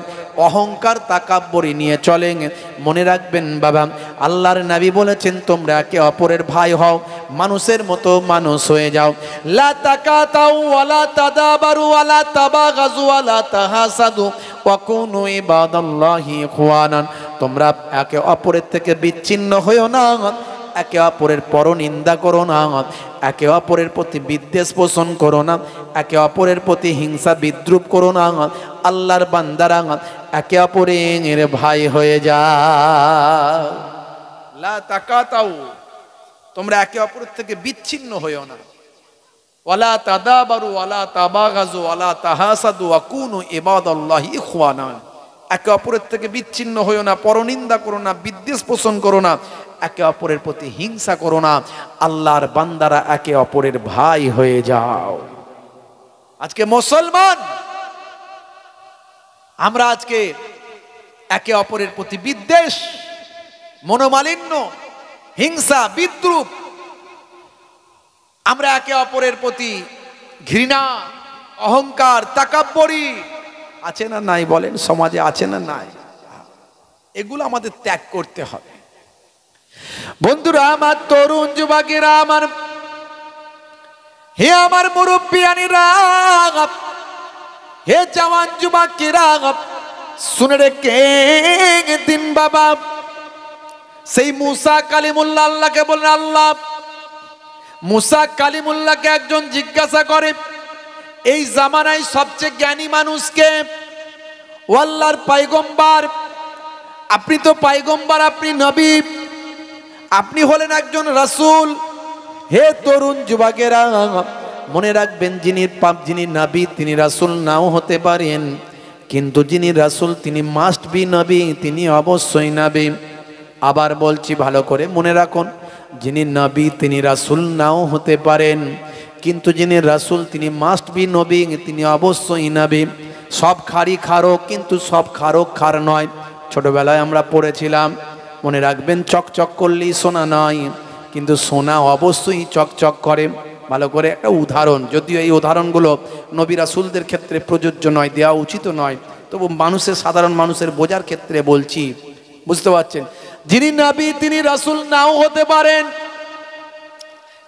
অহংকার তাকাব্বরি নিয়ে চলেন। মনে রাখবেন বাবা, আল্লাহর নবী বলেছেন, তোমরা একে অপরের ভাই হও, মানুষের মতো মানুষ হয়ে যাও। লা তাকাতাউ ওয়ালা তাদাবারু ওয়ালা তাবাগাজু ওয়ালা তাহাসাদু ওয়া কুনু ইবাদাল্লাহি ইখওয়ানান। তোমরা একে অপরের থেকে বিচ্ছিন্ন হইও না, একে অপরের পরনিন্দা করো না, একে অপরের প্রতি বিদ্বেষ পোষণ করো না, একে অপরের প্রতি হিংসা বিদ্রুপ করো না। আল্লাহর বান্দারা একে অপরের ভাই হয়ে যাও। লা তাকাতাউ, তোমরা একে অপরের থেকে বিচ্ছিন্ন হইও না। ওয়ালা তাদাবারু ওয়ালা তাবাগাজু ওয়ালা তাহাসাদু ওয়া কুনু ইবাদাল্লাহি ইখওয়ানা। একে অপরের থেকে বিচ্ছিন্ন হইও না, পরনিন্দা করো না, বিদ্বেষ পোষণ করো না, একে অপরের প্রতি হিংসা করো না। আল্লাহর বান্দারা একে অপরের ভাই হয়ে যাও। আজকে মুসলমান আমরা আজকে একে অপরের প্রতি বিদ্বেষ, মনোমালিন্য, হিংসা, বিদ্রুপ, আমরা একে অপরের প্রতি ঘৃণা, অহংকার, তাকাব্বরি আছে না নাই বলেন? সমাজে আছে না নাই? এগুলো আমাদের ত্যাগ করতে হবে। বন্ধুরা আমার, তরুণ যুবকেরা আমার, হে আমার মুরব্বিয়ানিরা, হে জওয়ান যুবকেরা, শুনে রেখে দিন বাবা। সেই মুসা কালিমুল্লাহ আল্লাহকে বলেন, আল্লাহ। মুসা কালিমুল্লাহকে একজন জিজ্ঞাসা করে, এই জামানায় সবচেয়ে জ্ঞানী মানুষকে? ও আল্লাহর পয়গম্বর, আপনি তো পয়গম্বর, আপনি নবী, আপনি হলেন একজন রাসূল। হে তরুণ যুবকেরা, মনে রাখবেন, যিনি নবী তিনি রাসূল নাও হতে পারেন, কিন্তু যিনি রাসূল তিনি মাস্ট বি নবী, তিনি অবশ্যই নবী। আবার বলছি, ভালো করে মনে রাখুন, যিনি নবী তিনি রাসূল নাও হতে পারেন, কিন্তু যিনি রাসূল তিনি মাস্ট বি নবী, তিনি অবশ্যই নবী। সব খারি খারক, কিন্তু সব খারক খার নয়। ছোটবেলায় আমরা পড়েছিলাম, মনে রাখবেন, চকচক করলেই সোনা নয়, কিন্তু সোনা অবশ্যই চকচক করে। ভালো করে একটা উদাহরণ, যদিও এই উদাহরণগুলো নবী রাসূলদের ক্ষেত্রে প্রযোজ্য নয়, দেওয়া উচিত নয়, তবু মানুষের, সাধারণ মানুষের বোঝার ক্ষেত্রে বলছি, বুঝতে পারছেন? যিনি নবী তিনি রাসূল নাও হতে পারেন,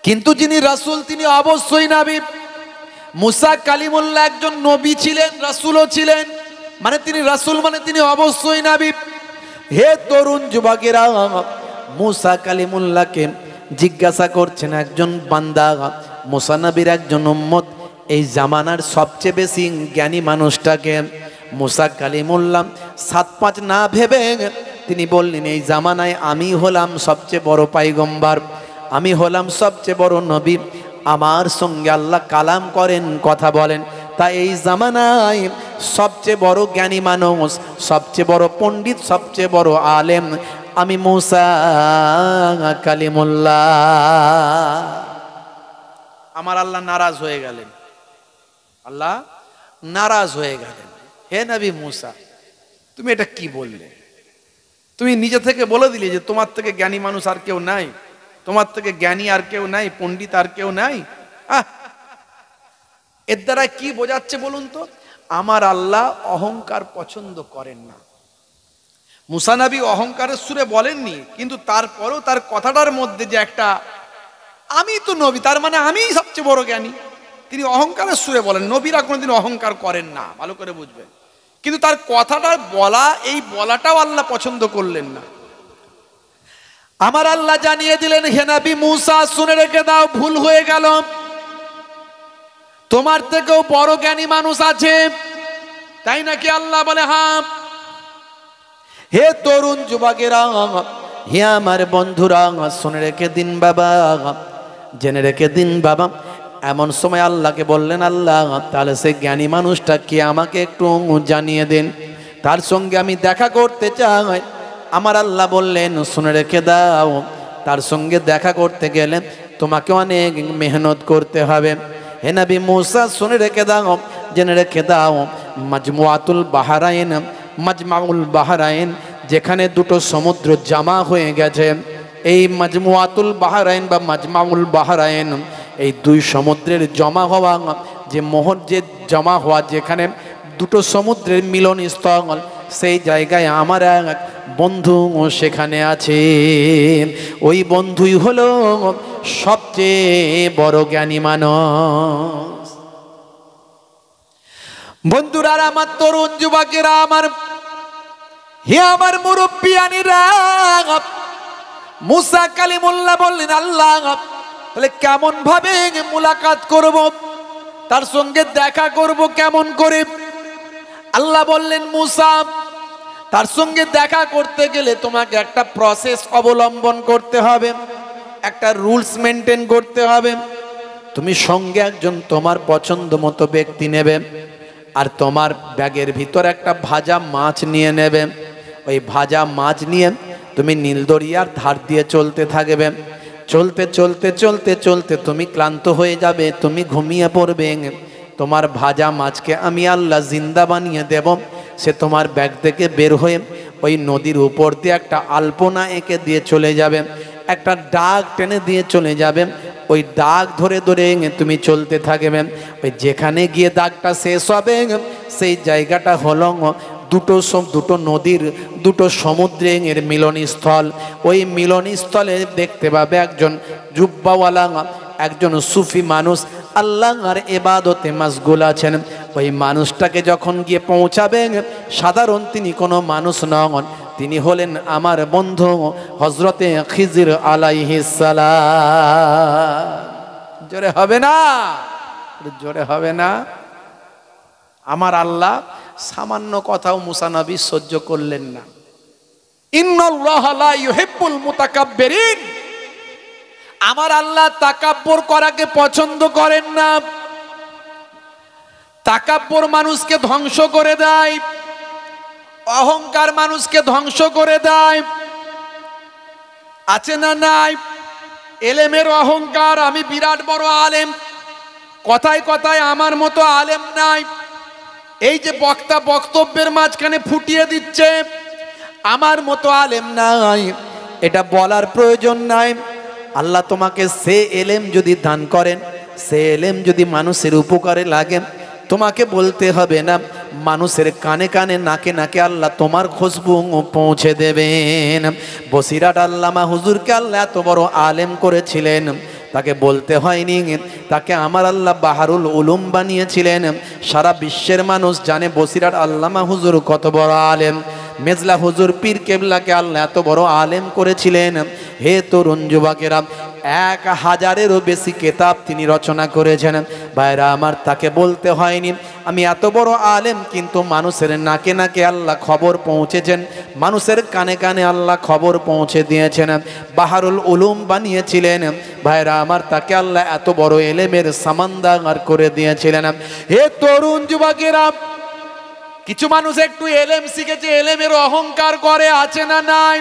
কিন্তু যিনি রাসূল তিনি অবশ্যই নবী। মুসা কালিমুল্লাহ একজন নবী ছিলেন, রাসূলও ছিলেন, মানে তিনি রাসূল, মানে তিনি অবশ্যই নবী। হে তরুণ যুবকেরা, মুসা কালিমুল্লাহকে জিজ্ঞাসা করছেন একজন বান্দা, মুসা নবীর একজন উম্মত, এই জামানার সবচেয়ে বেশি জ্ঞানী মানুষটাকে? মুসা কালিমুল্লাহ 7-5 না ভেবে তিনি বললেন, এই জামানায় আমি হলাম সবচেয়ে বড় পয়গম্বর, আমি হলাম সবচেয়ে বড় নবী, আমার সঙ্গে আল্লাহ কালাম করেন, কথা বলেন, তাই এই জামানায় সবচেয়ে বড় জ্ঞানী মানুষ, সবচেয়ে বড় পণ্ডিত, সবচেয়ে বড় আলেম আমি মুসা কালিমুল্লাহ। আমার আল্লাহ নারাজ হয়ে গেলেন, আল্লাহ নারাজ হয়ে গেলেন। হে নবী মুসা, তুমি এটা কি বললে? তুমি নিজে থেকে বলে দিলে যে তোমার থেকে জ্ঞানী মানুষ আর কেউ নাই, তোমার থেকে জ্ঞানী আর কেউ নাই, পণ্ডিত আর কেউ নাই। এর দ্বারা কি বোঝাচ্ছে বলুন তো? আমার আল্লাহ অহংকার পছন্দ করেন না। মুসা নবী অহংকারের সুরে বলেননি, কিন্তু তারপরেও তার কথাটার মধ্যে যে একটা আমি তো নবী, তার মানে আমিই সবচেয়ে বড় জ্ঞানী, তিনি অহংকারের সুরে বলেন। নবীরা কোনোদিন অহংকার করেন না, ভালো করে বুঝবেন। কিন্তু তার কথাটা বলা, এই বলাটাও আল্লাহ পছন্দ করলেন না। আমার আল্লাহ জানিয়ে দিলেন, হে নবী মুসা শুনে রেখে দাও, ভুল হয়ে গেল, তোমার থেকেও বড় জ্ঞানী মানুষ আছে। তাই নাকি? আল্লাহ বলে হ্যাঁ। হে তরুণ যুবকেরা, হে আমার বন্ধুরা, শুনে রেখে দিন বাবা, জেনে রেখে দিন বাবা। এমন সময় আল্লাহকে বললেন, আল্লাহ তাহলে সেই জ্ঞানী মানুষটা কে আমাকে একটু জানিয়ে দিন, তার সঙ্গে আমি দেখা করতে চাই। আমার আল্লাহ বললেন, শুনে রেখে দাও, তার সঙ্গে দেখা করতে গেলে তোমাকে অনেক মেহনত করতে হবে। হে নবী মুসা শুনে রেখে দাও, জেনে রেখে দাও, মাজমুআতুল বাহরাইন, মাজমাউল বাহরাইন, যেখানে দুটো সমুদ্র জামা হয়ে গেছে, এই মাজমুআতুল বাহরাইন বা মাজমাউল বাহরাইন, এই দুই সমুদ্রের জমা হওয়া, যে মোহর, যে জমা হওয়া, যেখানে দুটো সমুদ্রের মিলন স্থল, সেই জায়গায় আমার এক বন্ধু সেখানে আছে। ওই বন্ধুই হলো সবচেয়ে বড় জ্ঞানী মানুষ। বন্ধুরা, আমার তরুণ যুবকেরা, আমার হে আমার মুরব্বিয়ানিরা, মুসা কালিমুল্লাহ বললেন, আল্লাহ তাহলে কেমন ভাবে মুলাকাত করব, তার সঙ্গে দেখা করব কেমন করে? আল্লাহ বললেন, মুসা তার সঙ্গে দেখা করতে গেলে তোমাকে একটা প্রসেস অবলম্বন করতে হবে, একটা রুলস মেনটেন করতে হবে। তুমি সঙ্গে একজন তোমার পছন্দ মতো ব্যক্তি নেবে, আর তোমার ব্যাগের ভিতর একটা ভাজা মাছ নিয়ে নেবে। ওই ভাজা মাছ নিয়ে তুমি নীলদরিয়ার ধার দিয়ে চলতে থাকবে। চলতে চলতে চলতে চলতে তুমি ক্লান্ত হয়ে যাবে, তুমি ঘুমিয়ে পড়বে। তোমার ভাজা মাছকে আমি আল্লাহ জিন্দা বানিয়ে দেব। সে তোমার ব্যাগ থেকে বের হয়ে ওই নদীর উপর দিয়ে একটা আলপনা এঁকে দিয়ে চলে যাবে, একটা ডাক টেনে দিয়ে চলে যাবে। ওই দাগ ধরে ধরে তুমি চলতে থাকবে। ওই যেখানে গিয়ে দাগটা শেষ হবে, সেই জায়গাটা হলো দুটো নদীর, দুটো সমুদ্রের মিলনস্থল। ওই মিলনস্থলে দেখতে পাবে একজন জুব্বাওয়ালা, একজন সুফি মানুষ আল্লাহর ইবাদতে মাশগুল আছেন। ওই মানুষটাকে যখন গিয়ে পৌঁছাবেন, সাধারণ তিনি কোনো মানুষ নন, তিনি হলেন আমার বন্ধু হযরতে খিজির আলাইহিস সালাম। জোরে হবে না? জোরে হবে না? আমার আল্লাহ সামান্য কথাও মুসা নবী সহ্য করলেন না। ইন্নাল্লাহা লা ইউহিব্বুল মুতাকাব্বিরিন, আমার আল্লাহ তাকাব্বুর করাকে পছন্দ করেন না। তাকাব্বুর মানুষকে ধ্বংস করে দেয়, অহংকার মানুষকে ধ্বংস করে দেয়। আছে না নাই? এলেমের অহংকার, আমি বিরাট বড় আলেম, কথায় কথায় আমার মতো আলেম নাই। এই যে বক্তা বক্তব্যের মাঝখানে ফুটিয়ে দিচ্ছে আমার মতো আলেম নাই, এটা বলার প্রয়োজন নাই। আল্লাহ তোমাকে সে এলেম যদি দান করেন, সে এলেম যদি মানুষের উপকারে লাগে, তোমাকে বলতে হবে না, মানুষের কানে কানে নাকে নাকে আল্লাহ তোমার খুশবু পৌঁছে দেবেন। বসিরাট আল্লামা হুজুরকে আল্লাহ এত বড় আলেম করেছিলেন, তাকে বলতে হয়নি, তাকে আমার আল্লাহ বাহারুল উলুম বানিয়েছিলেন। সারা বিশ্বের মানুষ জানে বসিরাট আল্লামা হুজুর কত বড় আলেম। মেজলা হুজুর পীর কেবলাকে আল্লাহ এত বড় আলেম করেছিলেন। হে তরুণ যুবকেরা, 1000-এরও বেশি কিতাব তিনি রচনা করেছেন। ভাইরা আমার, তাকে বলতে হয়নি আমি এত বড় আলেম, কিন্তু মানুষের নাকে নাকে আল্লাহ খবর পৌঁছেছেন, মানুষের কানে কানে আল্লাহ খবর পৌঁছে দিয়েছেন। বাহারুল উলুম বানিয়েছিলেন। ভাইরা আমার, তাকে আল্লাহ এত বড় এলেমের সামানদার করে দিয়েছিলেন। হে তরুণ যুবকেরা, কিছু মানুষ একটু এলেম শিখেছে, এলেমের অহংকার করে, আছে না নাই?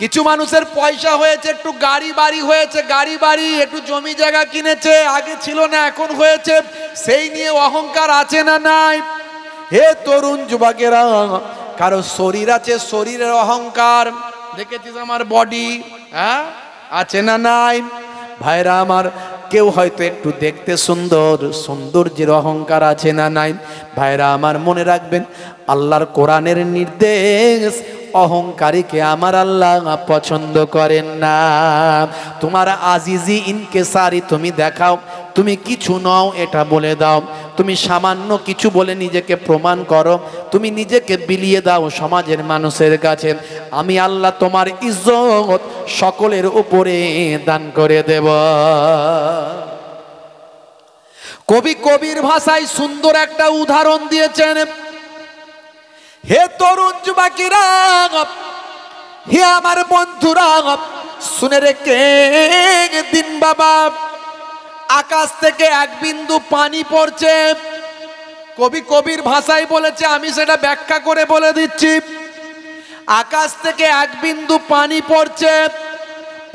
কিছু মানুষের পয়সা হয়েছে, একটু গাড়ি বাড়ি হয়েছে, গাড়ি বাড়ি একটু জমি জায়গা কিনেছে, আগে ছিল না এখন হয়েছে, সেই নিয়ে অহংকার আছে না নাই? হে তরুণ যুবকেরা, কারো শরীর আছে, শরীরের অহংকার, দেখেছিস আমার বডি, হ্যাঁ, আছে না নাই? ভাইরা আমার, কেউ হয়তো একটু দেখতে সুন্দর, সৌন্দর্যের অহংকার আছে না নাই? ভাইরা আমার, মনে রাখবেন আল্লাহর কোরআনের নির্দেশ, অহংকারীকে আমার আল্লাহ পছন্দ করেন না। তোমার আজিজি ইনকেসারি তুমি দেখাও, তুমি কিছু নও এটা বলে দাও, তুমি সামান্য কিছু বলে নিজেকে প্রমাণ করো, তুমি নিজেকে বিলিয়ে দাও সমাজের মানুষের কাছে, আমি আল্লাহ তোমার ইজ্জত সকলের উপরে দান করে দেব। কবি কবির ভাষায় সুন্দর একটা উদাহরণ দিয়েছেন। হে তরুণ যুবকেরা, হে আমার বন্ধুরা, শুনে রেখে দিন বাবা, আকাশ থেকে এক বিন্দু পানি পড়ছে। কবি কবির ভাষায় বলেছে, আমি সেটা ব্যাখ্যা করে বলে দিচ্ছি। আকাশ থেকে এক বিন্দু পানি পড়ছে,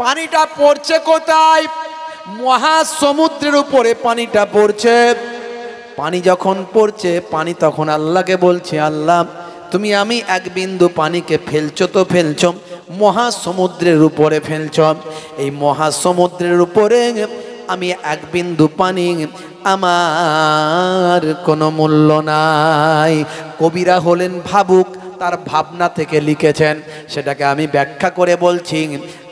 পানিটা পড়ছে কোথায়? মহাসমুদ্রের উপরে পানিটা পড়ছে। পানি যখন পড়ছে, পানি তখন আল্লাহকে বলছে, আল্লাহ তুমি আমি এক বিন্দু পানিকে ফেলছো তো ফেলছো, মহাসমুদ্রের উপরে ফেলছ, এই মহাসমুদ্রের উপরে আমি এক বিন্দু পানি, আমার কোনো মূল্য নাই। কবিরা হলেন ভাবুক, তার ভাবনা থেকে লিখেছেন, সেটাকে আমি ব্যাখ্যা করে বলছি,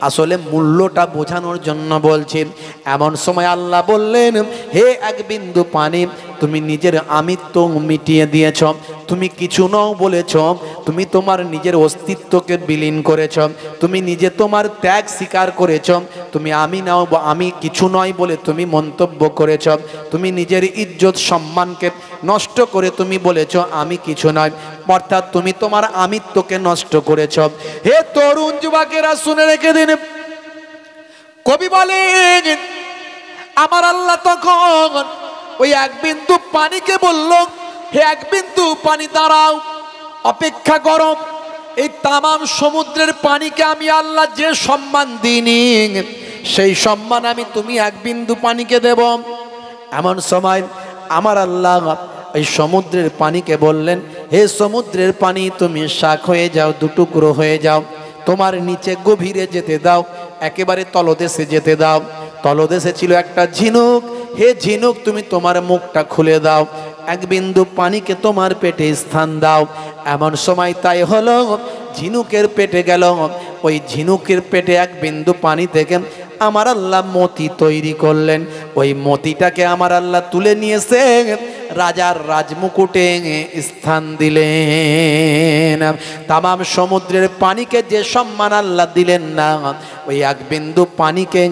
আসলে মূল্যটা বোঝানোর জন্য বলছি। এমন সময় আল্লাহ বললেন, হে এক বিন্দু পানি, তুমি নিজের আমিত্ব মিটিয়ে দিয়েছ, তুমি কিছু নও বলেছ, তুমি তোমার নিজের অস্তিত্বকে বিলীন করেছ, তুমি নিজে তোমার ত্যাগ স্বীকার করেছ, তুমি আমি নাও আমি কিছু নয় বলে তুমি মন্তব্য করেছ, তুমি নিজের ইজ্জত সম্মানকে নষ্ট করে তুমি বলেছ আমি কিছু নয়, অর্থাৎ তুমি তোমার আমিত্বকে নষ্ট করেছ। হে তরুণ যুবকেরা, শুনে রেখে দিন, কবি বলেন আমার আল্লাহ তখন ওই এক বিন্দু পানিকে বলল, হে এক বিন্দু পানি দাঁড়াও, অপেক্ষা করো, এই তামাম সমুদ্রের পানিকে আমি আল্লাহ যে সম্মান দিইনি, সেই সম্মান আমি তুমি এক বিন্দু পানিকে দেব। এমন সময় আমার আল্লাহ এই সমুদ্রের পানিকে বললেন, হে সমুদ্রের পানি, তুমি শাক হয়ে যাও, দুটুকরো হয়ে যাও, তোমার নিচে গভীরে যেতে দাও, একেবারে তলদেশে যেতে দাও। তলদেশে ছিল একটা ঝিনুক, হে ঝিনুক তুমি তোমার মুখটা খুলে দাও, এক বিন্দু পানিকে তোমার পেটে স্থান দাও। এমন সময় তাই হলো, ঝিনুকের পেটে গেল, ওই ঝিনুকের পেটে এক বিন্দু পানি থেকে আমার আল্লাহ মতি তৈরি করলেন। ওই মতিটাকে আমার আল্লাহ তুলে নিয়েছে, রাজার রাজমুকুটে স্থান দিলেন। তামাম সমুদ্রের পানিকে যে সম্মান আল্লাহ দিলেন না, ওই এক বিন্দু পানিকে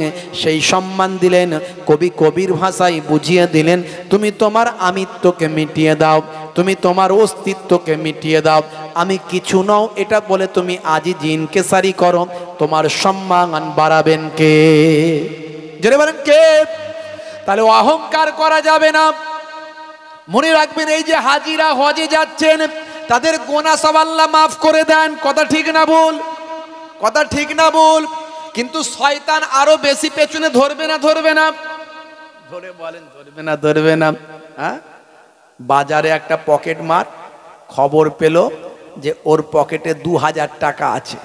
সেই সম্মান দিলেন। কবি কবির ভাষায় বুঝিয়ে দিলেন, তুমি তোমার আমিত্বকে মিটিয়ে দাও, তুমি তোমার অস্তিত্বকে মিটিয়ে দাও, আমি কিছু নও এটা বলে তুমি আজই ইনকিসারি করো, তোমার সম্মান বাড়াবেন কে? জেনে বলেন কে? তাহলে অহংকার করা যাবে না। মনে রাখবেন, এই যে হাজিরা হজে যাচ্ছেন, তাদের গোনা সব আল্লাহ মাফ করে দেন। কথা ঠিক না ভুল? কথা ঠিক না ভুল? কিন্তু শয়তান আরো বেশি পেছনে ধরবে না ধরবে না? ধরে বলেন, ধরবে না ধরবে না? হ্যাঁ, বাজারে একটা পকেট মার খবর পেল যে ওর পকেটে 2000 টাকা আছে,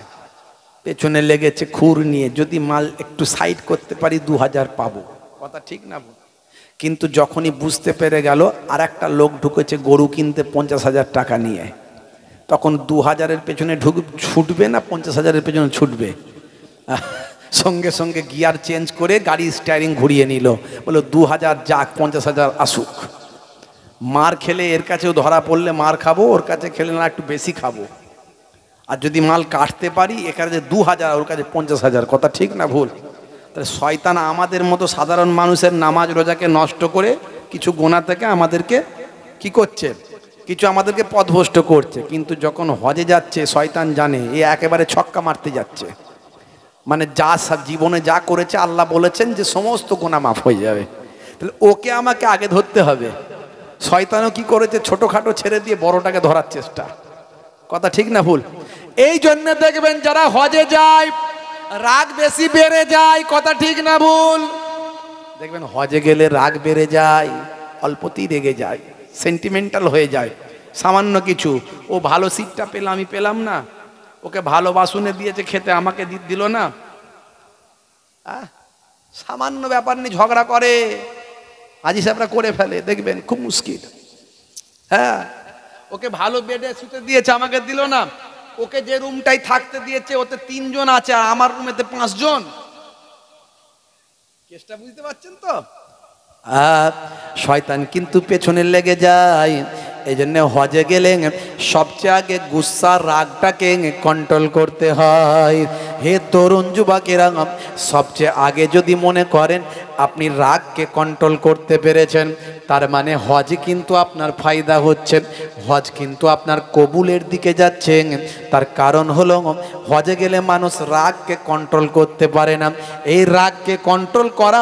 পেছনে লেগেছে খুর নিয়ে, যদি মাল একটু সাইড করতে পারি 2000 পাবো। কথা ঠিক না ভুল? কিন্তু যখনই বুঝতে পেরে গেল আর একটা লোক ঢুকেছে গরু কিনতে 50,000 টাকা নিয়ে, তখন 2000-এর পেছনে ছুটবে না 50,000-এর পেছনে ছুটবে? সঙ্গে সঙ্গে গিয়ার চেঞ্জ করে গাড়ি স্টিয়ারিং ঘুরিয়ে নিল, বললো 2000 যাক, 50,000 আসুক। মার খেলে এর কাছেও ধরা পড়লে মার খাবো, ওর কাছে খেলে না একটু বেশি খাবো। আর যদি মাল কাটতে পারি এখানে যে 2000 ওর কাছে 50,000, কথা ঠিক না ভুল? তাহলে শয়তান আমাদের মতো সাধারণ মানুষের নামাজ রোজাকে নষ্ট করে কিছু গোনা থেকে আমাদেরকে কি করছে, কিছু আমাদেরকে পথভ্রষ্ট করছে। কিন্তু যখন হজে যাচ্ছে শয়তান জানে এ একেবারে ছক্কা মারতে যাচ্ছে, মানে যা সব জীবনে যা করেছে আল্লাহ বলেছেন যে সমস্ত গোনা মাফ হয়ে যাবে। তাহলে ওকে আমাকে আগে ধরতে হবে। শয়তানও কি করেছে, ছোটখাটো ছেড়ে দিয়ে বড়টাকে ধরার চেষ্টা, কথা ঠিক না ভুল? এই জন্য দেখবেন যারা হজে যায় রাগ বেশি বেড়ে যায়, কথা ঠিক না ভুল? দেখবেন হজে গেলে রাগ বেড়ে যায়, অল্পতেই রেগে যায়, সেন্টিমেন্টাল হয়ে যায়। সামান্য কিছু, ও ভালো সিটটা পেলাম আমি পেলাম না, ওকে ভালো বাসনে দিয়েছে খেতে আমাকে দিল না, সামান্য ব্যাপার নিয়ে ঝগড়া করে, হাজি সাহেবরা করে ফেলে, দেখবেন খুব মুশকিল। হ্যাঁ, ওকে ভালো বেডে শুতে দিয়েছে আমাকে দিল না, ওকে যে রুমটাই থাকতে দিয়েছে ওতে 3 জন আছে আর আমার রুমেতে 5 জন। কেসটা বুঝতে পারছেন তো? শয়তান কিন্তু পেছনে লেগে যায়। এই জন্য হজে গেলে সবচেয়ে আগে গুসা রাগটাকে কন্ট্রোল করতে হয়। হে তরুণ যুবকেরা, সবচেয়ে আগে যদি মনে করেন আপনি রাগকে কন্ট্রোল করতে পেরেছেন, তার মানে হজ কিন্তু আপনার ফায়দা হচ্ছে, হজ কিন্তু আপনার কবুলের দিকে যাচ্ছে। তার কারণ হলো হজে গেলে মানুষ রাগকে কন্ট্রোল করতে পারে না। এই রাগকে কন্ট্রোল করা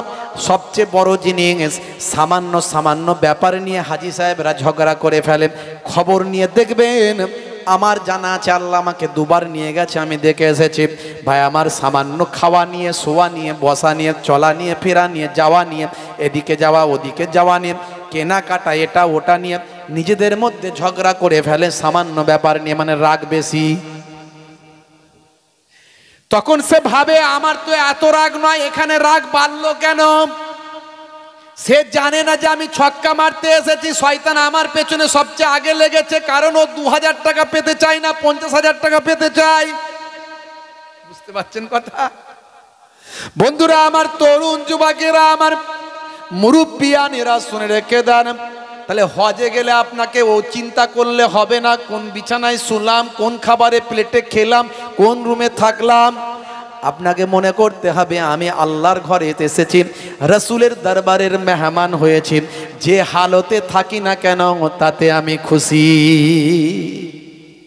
সবচেয়ে বড় জিনিস। সামান্য সামান্য ব্যাপার নিয়ে হাজি সাহেবরা ঝগড়া করে ফেলে। খবর নিয়ে দেখবেন, আমার জানা আছে আল্লাহ আমাকে 2 বার নিয়ে গেছে, আমি দেখে এসেছি। ভাই আমার সামান্য খাওয়া নিয়ে, শোয়া নিয়ে, বসা নিয়ে, চলা নিয়ে, ফেরা নিয়ে, যাওয়া নিয়ে, এদিকে যাওয়া ওদিকে যাওয়া নিয়ে, কেনাকাটা এটা ওটা নিয়ে নিজেদের মধ্যে ঝগড়া করে ফেলে সামান্য ব্যাপার নিয়ে, মানে রাগ বেশি। তখন সে ভাবে আমার তো এত রাগ নয়, এখানে রাগ বাড়লো কেন? সে জানে না যে আমি ছক্কা মারতে এসেছি, শয়তান আমার পেছনে সবচেয়ে আগে লেগেছে, কারণ ও 2000 টাকা পেতে চায় না, 50,000 টাকা পেতে চায়। বুঝতে পারছেন কথা? বন্ধুরা আমার, তরুণ যুবকেরা আমার, মুরব্বিয়ানেরা শুনে রেখে দেন। তাহলে হজে গেলে আপনাকে ও চিন্তা করলে হবে না কোন বিছানায় শুলাম, কোন খাবারে প্লেটে খেলাম, কোন রুমে থাকলাম। আপনাকে মনে করতে হবে আমি আল্লাহর ঘরে এসেছি, রাসূলের দরবারের মেহমান হয়েছি, যে হালতে থাকি না কেন তাতে আমি খুশি।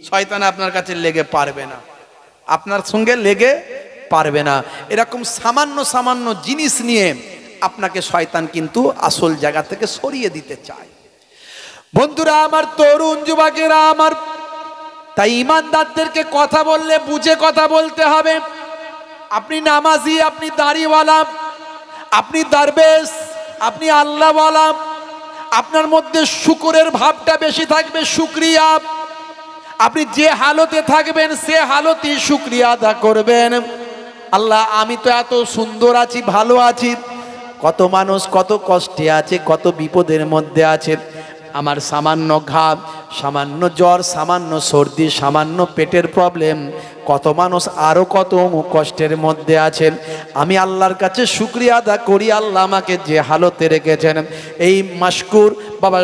শয়তান আপনার কাছে লেগে পারবে না, আপনার সঙ্গে লেগে পারবে না। এরকম সামান্য সামান্য জিনিস নিয়ে আপনাকে শয়তান কিন্তু আসল জায়গা থেকে সরিয়ে দিতে চায়। বন্ধুরা আমার, তরুণ যুবকেরা আমার, তাই ইমানদারদেরকে কথা বললে বুঝে কথা বলতে হবে। আপনি নামাজি, আপনি দাড়িওয়ালা, আপনি দরবেশ, আপনি আল্লাহওয়ালা, আপনার মধ্যে শুকরের ভাবটা বেশি থাকবে, শুকরিয়া। আপনি যে হালতে থাকবেন সে হালতেই শুকরিয়া আদা করবেন। আল্লাহ আমি তো এত সুন্দর আছি, ভালো আছি, কত মানুষ কত কষ্টে আছে, কত বিপদের মধ্যে আছে, আমার সামান্য ঘাম, সামান্য জ্বর, সামান্য সর্দি, সামান্য পেটের প্রবলেম, কত মানুষ আরো কত কষ্টের মধ্যে আছেন। আমি আল্লাহর কাছে শুকরিয়া আদা করি, আল্লাহ আমাকে যে হালতে রেখেছেন। এই মাশকুর বাবা,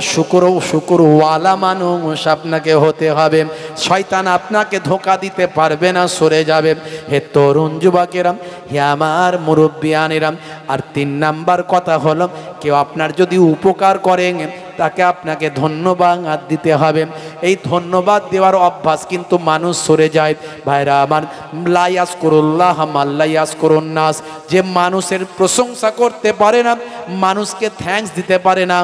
শুকরওয়ালা মানুষ আপনাকে হতে হবে। শয়তান আপনাকে ধোঁকা দিতে পারবে না, সরে যাবে। হে তরুণ যুবকেরা, হে আমার মুরব্বিয়ানেরা, আর 3 নাম্বার কথা হলো, কেউ আপনার যদি উপকার করেন তাকে আপনাকে ধন্যবাদ দিতে হবে। এই ধন্যবাদ দেওয়ার অভ্যাস কিন্তু মানুষ সরে যায়। ভাইরা আমার, লা ইয়াজকুরুল্লাহ মান লা ইয়াজকুরুন নাস, যে মানুষের প্রশংসা করতে পারে না, মানুষকে থ্যাঙ্কস দিতে পারে না,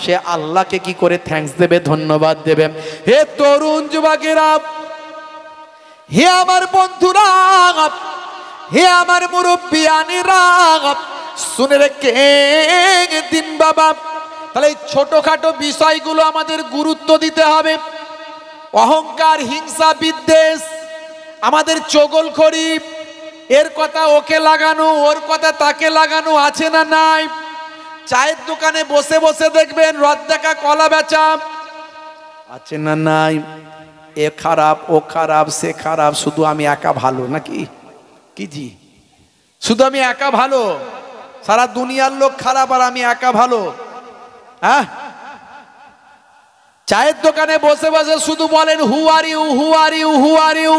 সে আল্লাহকে কি করে থ্যাঙ্কস দেবে, ধন্যবাদ দেবে? হে তরুণ যুবকেরা, হে আমার বন্ধুরা, হে আমার মুরব্বিয়ানেরা, শুনে রেখে দিন বাবা। তাহলে এই ছোটখাটো বিষয়গুলো আমাদের গুরুত্ব দিতে হবে। অহংকার, হিংসা, বিদ্বেষ, আমাদের চগলখড়ি, এর কথা ওকে লাগানো, ওর কথা তাকে লাগানো আছে না নাই? চায়ের দোকানে বসে বসে দেখবেন রদ দেখা কলা বেচা আছে না নাই? এ খারাপ, ও খারাপ, সে খারাপ, শুধু আমি একা ভালো, নাকি কি জি? শুধু আমি একা ভালো, সারা দুনিয়ার লোক খারাপ আর আমি একা ভালো? হ্যাঁ, চায়ের দোকানে বসে বসে শুধু বলেন who are you, who are you, who are you.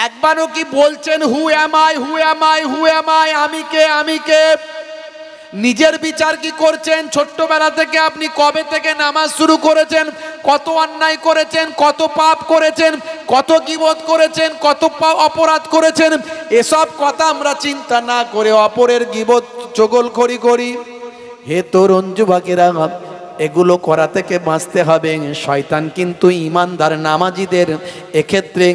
একবারও কি বলছেন who am I, who am I, who am I, আমি কে, আমি কে? নিজের বিচার কি করছেন? ছোট্টবেলা থেকে আপনি কবে থেকে নামাজ শুরু করেছেন? কত অন্যায় করেছেন, কত পাপ করেছেন, কত গীবত করেছেন, কত অপরাধ করেছেন? এসব কথা আমরা চিন্তা না করে অপরের গীবত চগলখড়ি করি। হে তরুণ যুবকেরা, এগুলো করা থেকে বাঁচতে হবে। শয়তান কিন্তু ইমানদার নামাজিদের এক্ষেত্রে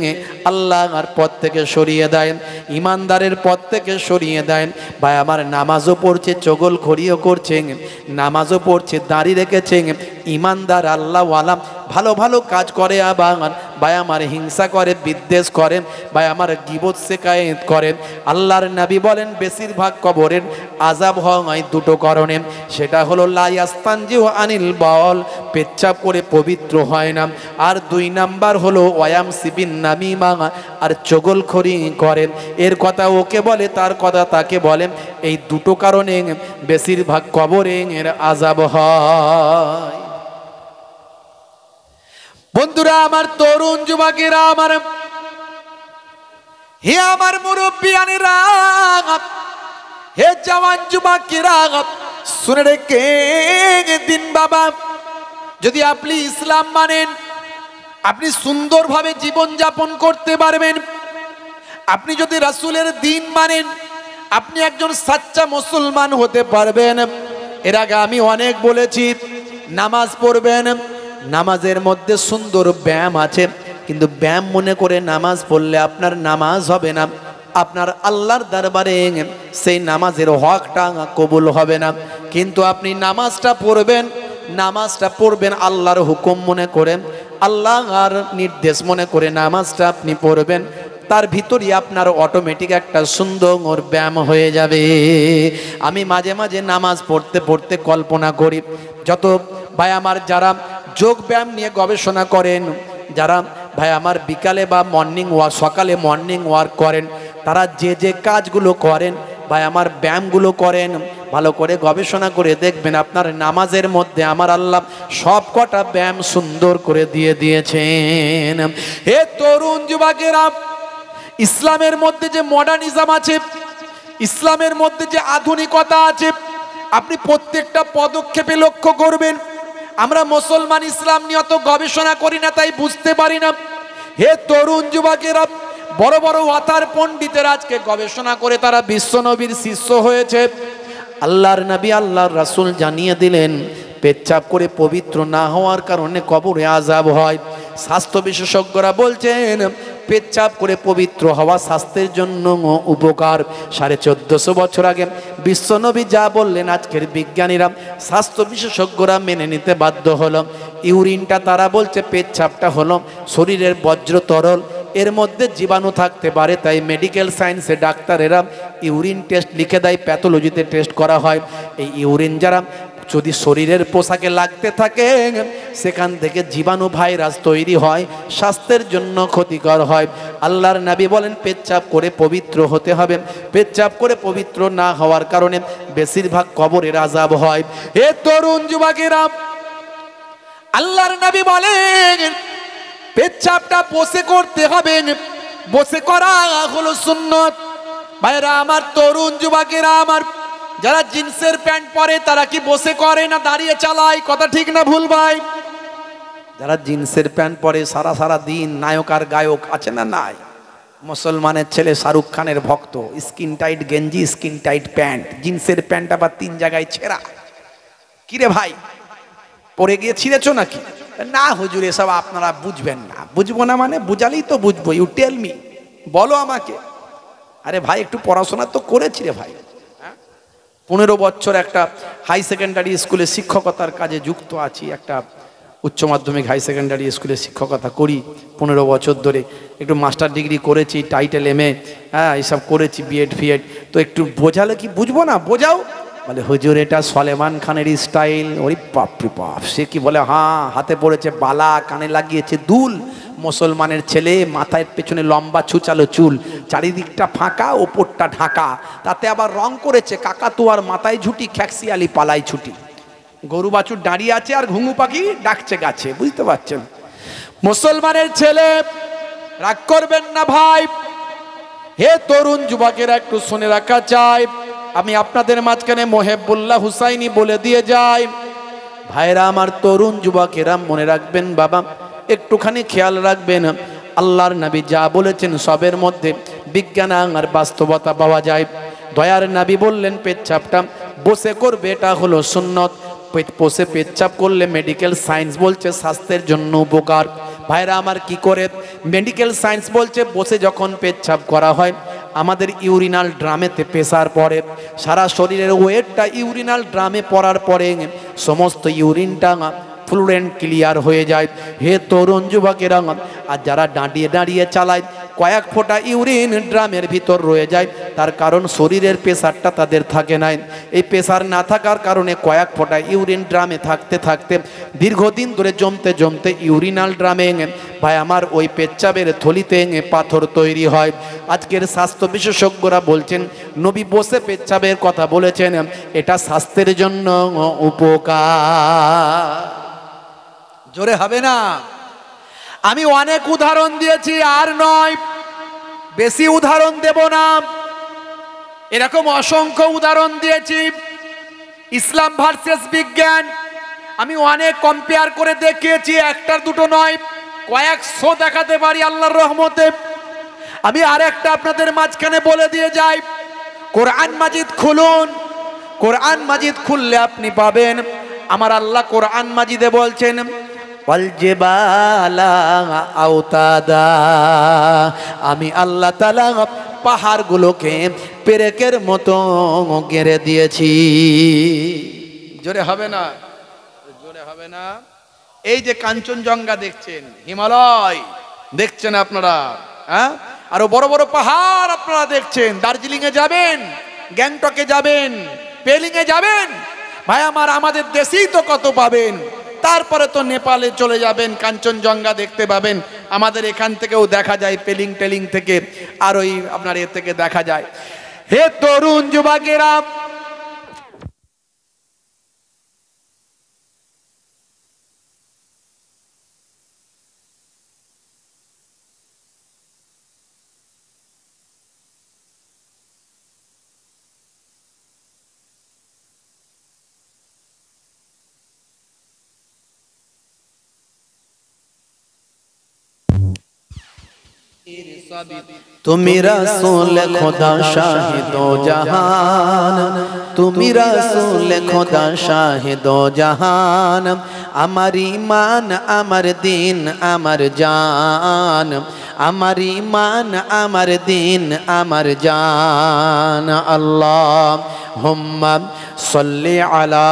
আল্লাহর পথ থেকে সরিয়ে দেয়, ইমানদারের পথ থেকে সরিয়ে দেয়। ভাই আমার, নামাজও পড়ছে, চগলখড়িও করছে, নামাজও পড়ছে, দাঁড়িয়ে রেখেছে, ইমানদার আল্লাহওয়ালা, ভালো ভালো কাজ করে, আবার ভাই আমার হিংসা করে, বিদ্বেষ করেন, ভাই আমার গীবত শিকায়েত করেন। আল্লাহর নবী বলেন বেশিরভাগ কবরের আযাব হয় দুটো কারণে। সেটা হলো লা ইয়াস্তানজিউ আনিল বাউল, পেচ্ছাপ করে পবিত্র হয় না। আর 2 নাম্বার হলো ওয়ায়ামসি বিন নামিমা, আর চগলখড়ি করেন। এর কথা ওকে বলে, তার কথা তাকে বলেন। এই দুটো কারণে বেশিরভাগ কবরের আযাব হয়। বন্ধুরা আমার, তরুণ যুবকেরা আমার, হে আমার মুরব্বিয়ানেরা, হে জওয়ান যুবকেরা, শুনে রেখে দিন বাবা, যদি আপনি ইসলাম মানেন, আপনি সুন্দরভাবে জীবন যাপন করতে পারবেন। আপনি যদি রাসূলের দ্বীন মানেন, আপনি একজন সাচ্চা মুসলমান হতে পারবেন। এর আগে আমি অনেক বলেছি, নামাজ পড়বেন, নামাজের মধ্যে সুন্দর ব্যায়াম আছে, কিন্তু ব্যায়াম মনে করে নামাজ পড়লে আপনার নামাজ হবে না, আপনার আল্লাহর দরবারে সেই নামাজের হকটা কবুল হবে না। কিন্তু আপনি নামাজটা পড়বেন আল্লাহর হুকুম মনে করে, আল্লাহর নির্দেশ মনে করে নামাজটা আপনি পড়বেন, তার ভিতরই আপনার অটোমেটিক একটা সুন্দর ব্যায়াম হয়ে যাবে। আমি মাঝে মাঝে নামাজ পড়তে পড়তে কল্পনা করি, যত ভাই আমার যারা যোগ ব্যায়াম নিয়ে গবেষণা করেন, যারা ভাই আমার বিকালে বা মর্নিং ওয়াক, সকালে মর্নিং ওয়াক করেন, তারা যে যে কাজগুলো করেন, ভাই আমার ব্যায়ামগুলো করেন, ভালো করে গবেষণা করে দেখবেন আপনার নামাজের মধ্যে আমার আল্লাহ সব কটা ব্যায়াম সুন্দর করে দিয়ে দিয়েছেন। হে তরুণ যুবকেরা, ইসলামের মধ্যে যে মডার্নিজম আছে, ইসলামের মধ্যে যে আধুনিকতা আছে, আপনি প্রত্যেকটা পদক্ষেপে লক্ষ্য করবেন। আমরা মুসলমান ইসলাম নিয়ে অত গবেষণা করি না, তাই বুঝতে পারি না। হে তরুণ যুবকেরা, বড় বড় ওয়াতার পণ্ডিতের আজকে গবেষণা করে তারা বিশ্বনবীর শিষ্য হয়েছে। আল্লাহর নবী, আল্লাহর রাসূল জানিয়ে দিলেন, পেচ্ছাপ করে পবিত্র না হওয়ার কারণে কবরে আযাব হয়। স্বাস্থ্য বিশেষজ্ঞরা বলছেন পেচ্ছাপ করে পবিত্র হওয়া স্বাস্থ্যের জন্য উপকার। 1450 বছর আগে বিশ্বনবী যা বললেন, আজকের বিজ্ঞানীরা, স্বাস্থ্য বিশেষজ্ঞরা মেনে নিতে বাধ্য হলো। ইউরিনটা তারা বলছে পেচ্ছাপটা হলো শরীরের বজ্র তরল, এর মধ্যে জীবাণু থাকতে পারে, তাই মেডিকেল সায়েন্সে ডাক্তারেরা ইউরিন টেস্ট লিখে দেয়, প্যাথোলজিতে টেস্ট করা হয়। এই ইউরিন যারা যদি শরীরের পোশাকে লাগতে থাকে, সেখান থেকে জীবাণু ভাইরাস তৈরি হয়, স্বাস্থ্যের জন্য ক্ষতিকর হয়। আল্লাহর নবী বলেন পেচ্ছাপ করে পবিত্র হতে হবে, পেচ্ছাপ করে পবিত্র না হওয়ার কারণে বেশিরভাগ কবরের আযাব হয়। হে তরুণ যুবকেরা, আল্লাহর নবী বলেন পেচ্ছাপটা বসে করতে হবে, বসে করা হলো সুন্নত। ভাইরা আমার, তরুণ যুবকেরা আমার, যারা জিন্সের প্যান্ট পরে তারা কি বসে করে না দাঁড়িয়ে চালায়? কথা ঠিক না ভুল ভাই? যারা জিন্সের প্যান্ট পরে সারা সারা দিন, নায়ক আর গায়ক আছে না? নাই। মুসলমানের ছেলে শাহরুখ খানের ভক্ত, স্কিন টাইট গেঞ্জি, স্কিন টাইট প্যান্ট, জিন্সের প্যান্ট আবার 3 জায়গায় ছেঁড়া। কিরে ভাই, পরে গিয়ে ছিঁড়েছ নাকি? না হুজুর, এসব আপনারা বুঝবেন না। বুঝবো না মানে? বুঝালেই তো বুঝবো। ইউ টেল মি, বলো আমাকে। আরে ভাই, একটু পড়াশোনা তো করেছি রে ভাই। 15 বছর একটা হাই সেকেন্ডারি স্কুলে শিক্ষকতার কাজে যুক্ত আছি, একটা উচ্চ মাধ্যমিক হাই সেকেন্ডারি স্কুলে শিক্ষকতা করি 15 বছর ধরে। একটু মাস্টার ডিগ্রি করেছি, টাইটেল MA, হ্যাঁ এইসব করেছি, বিএড ফিএড। তো একটু বোঝালে কি বুঝবো না? বোঝাও। বলে হুজুর এটা সলেমান খানের স্টাইল। ওরে বাপরে বাপ, সে কি বলে? হ্যাঁ, হাতে পড়েছে বালা, কানে লাগিয়েছে দুল, মুসলমানের ছেলে, মাথায় পেছনে লম্বা ছুচালো চুল, চারিদিকটা ফাঁকা, ওপরটা ঢাকা, তাতে আবার রং করেছে কাকাতুয়ার মাথায় ঝুটি, খ্যাক্সিয়ালি পালাই ছুটি, গরু বাছুর দাঁড়িয়ে আছে আর ঘুঙু পাখি ডাকছে গাছে। বুঝতে পারছেন? মুসলমানের ছেলে, রাগ করবেন না ভাই, হে তরুণ যুবকেরা একটু শুনে রাখা চাই, আমি আপনাদের মাঝখানে মোহেবুল্লাহ হুসাইনি বলে দিয়ে যাই। ভাইরা আমার, তরুণ যুবকেরা মনে রাখবেন বাবা, একটুখানি খেয়াল রাখবেন, আল্লাহর নবী যা বলেছেন সবের মধ্যে বিজ্ঞান আর বাস্তবতা পাওয়া যায়। দয়ার নবী বললেন পেচ্ছাপটা বসে করবে, এটা হলো সুন্নত। বসে পেচ্ছাপ করলে মেডিকেল সায়েন্স বলছে স্বাস্থ্যের জন্য উপকার। ভাইরা আমার, কি করে মেডিকেল সায়েন্স বলছে বসে যখন পেচ্ছাপ করা হয় আমাদের ইউরিনাল ড্রামেতে প্রেসার পড়ে, সারা শরীরের ওয়েটটা ইউরিনাল ড্রামে পড়ার পরে সমস্ত ইউরিনটা ফ্লুয়েন্ট ক্লিয়ার হয়ে যায়। হে তরুণ যুবকেরা, আর যারা দাঁড়িয়ে দাঁড়িয়ে চালায় কয়েক ফোঁটা ইউরিন ড্রামের ভিতর রয়ে যায়, তার কারণ শরীরের প্রেসারটা তাদের থাকে না। এই প্রেসার না থাকার কারণে কয়েক ফোঁটা ইউরিন ড্রামে থাকতে থাকতে দীর্ঘদিন ধরে জমতে জমতে ইউরিনাল ড্রামে ভাই আমার ওই পেচ্ছাবের থলিতে পাথর তৈরি হয়। আজকের স্বাস্থ্য বিশেষজ্ঞরা বলছেন নবী বসে পেচ্ছাবের কথা বলেছেন, এটা স্বাস্থ্যের জন্য উপকার। জোরে হবে না? আমি অনেক উদাহরণ দিয়েছি, আর নয়, বেশি উদাহরণ দেব না। এরকম অসংখ্য উদাহরণ দিয়েছি। ইসলাম ভার্সেস বিজ্ঞান আমি অনেক কম্পেয়ার করে দেখিয়েছি, একটার দুটো নয়, কয়েকশো দেখাতে পারি আল্লাহর রহমতে। আমি আরেকটা আপনাদের মাঝখানে বলে দিয়ে যাই, কোরআন মাজিদ খুলুন। কোরআন মাজিদ খুললে আপনি পাবেন আমার আল্লাহ কোরআন মাজিদে বলছেন ওয়ালজিবালা আওতাদা, আমি আল্লাহ তাআলা পাহাড়গুলোকে পেরেকের মতো গেড়ে দিয়েছি। জোরে হবে না? জোরে হবে না? এই যে কাঞ্চনজঙ্ঘা দেখছেন, হিমালয় দেখছেন আপনারা, হ্যাঁ, আরো বড় বড় পাহাড় আপনারা দেখছেন। দার্জিলিং এ যাবেন, গ্যাংটকে যাবেন, পেলিং এ যাবেন, ভাই আমার আমাদের দেশেই তো কত পাবেন। তারপরে তো নেপালে চলে যাবেন, কাঞ্চনজঙ্ঘা দেখতে পাবেন। আমাদের এখান থেকেও দেখা যায়, পেলিং টেলিং থেকে, আর ওই আপনার এর থেকে দেখা যায়। হে তরুণ যুবকেরা, তুমি রাসূল খোদা শাহিদো জাহান, তুমি রাসূল খোদা শাহিদো জাহান, আমার ঈমান আমার দিন আমার জান, আমার ঈমান আমার দিন আমার জান। আল্লাহুম্মা সাল্লি আলা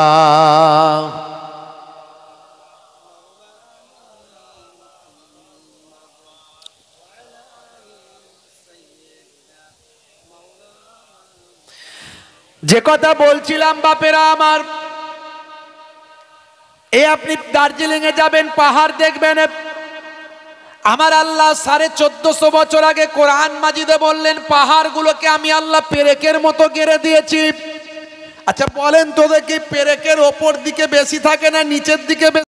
যে কথা বলছিলাম বাপেরা আমার, এই আপনি দার্জিলিং এ যাবেন, পাহাড় দেখবেন। আমার আল্লাহ 1450 বছর আগে কোরআন মাজিদে বললেন পাহাড়গুলোকে আমি আল্লাহ পেরেকের মতো গেড়ে দিয়েছি। আচ্ছা বলেন তো দেখি, পেরেকের ওপর দিকে বেশি থাকে না নিচের দিকে?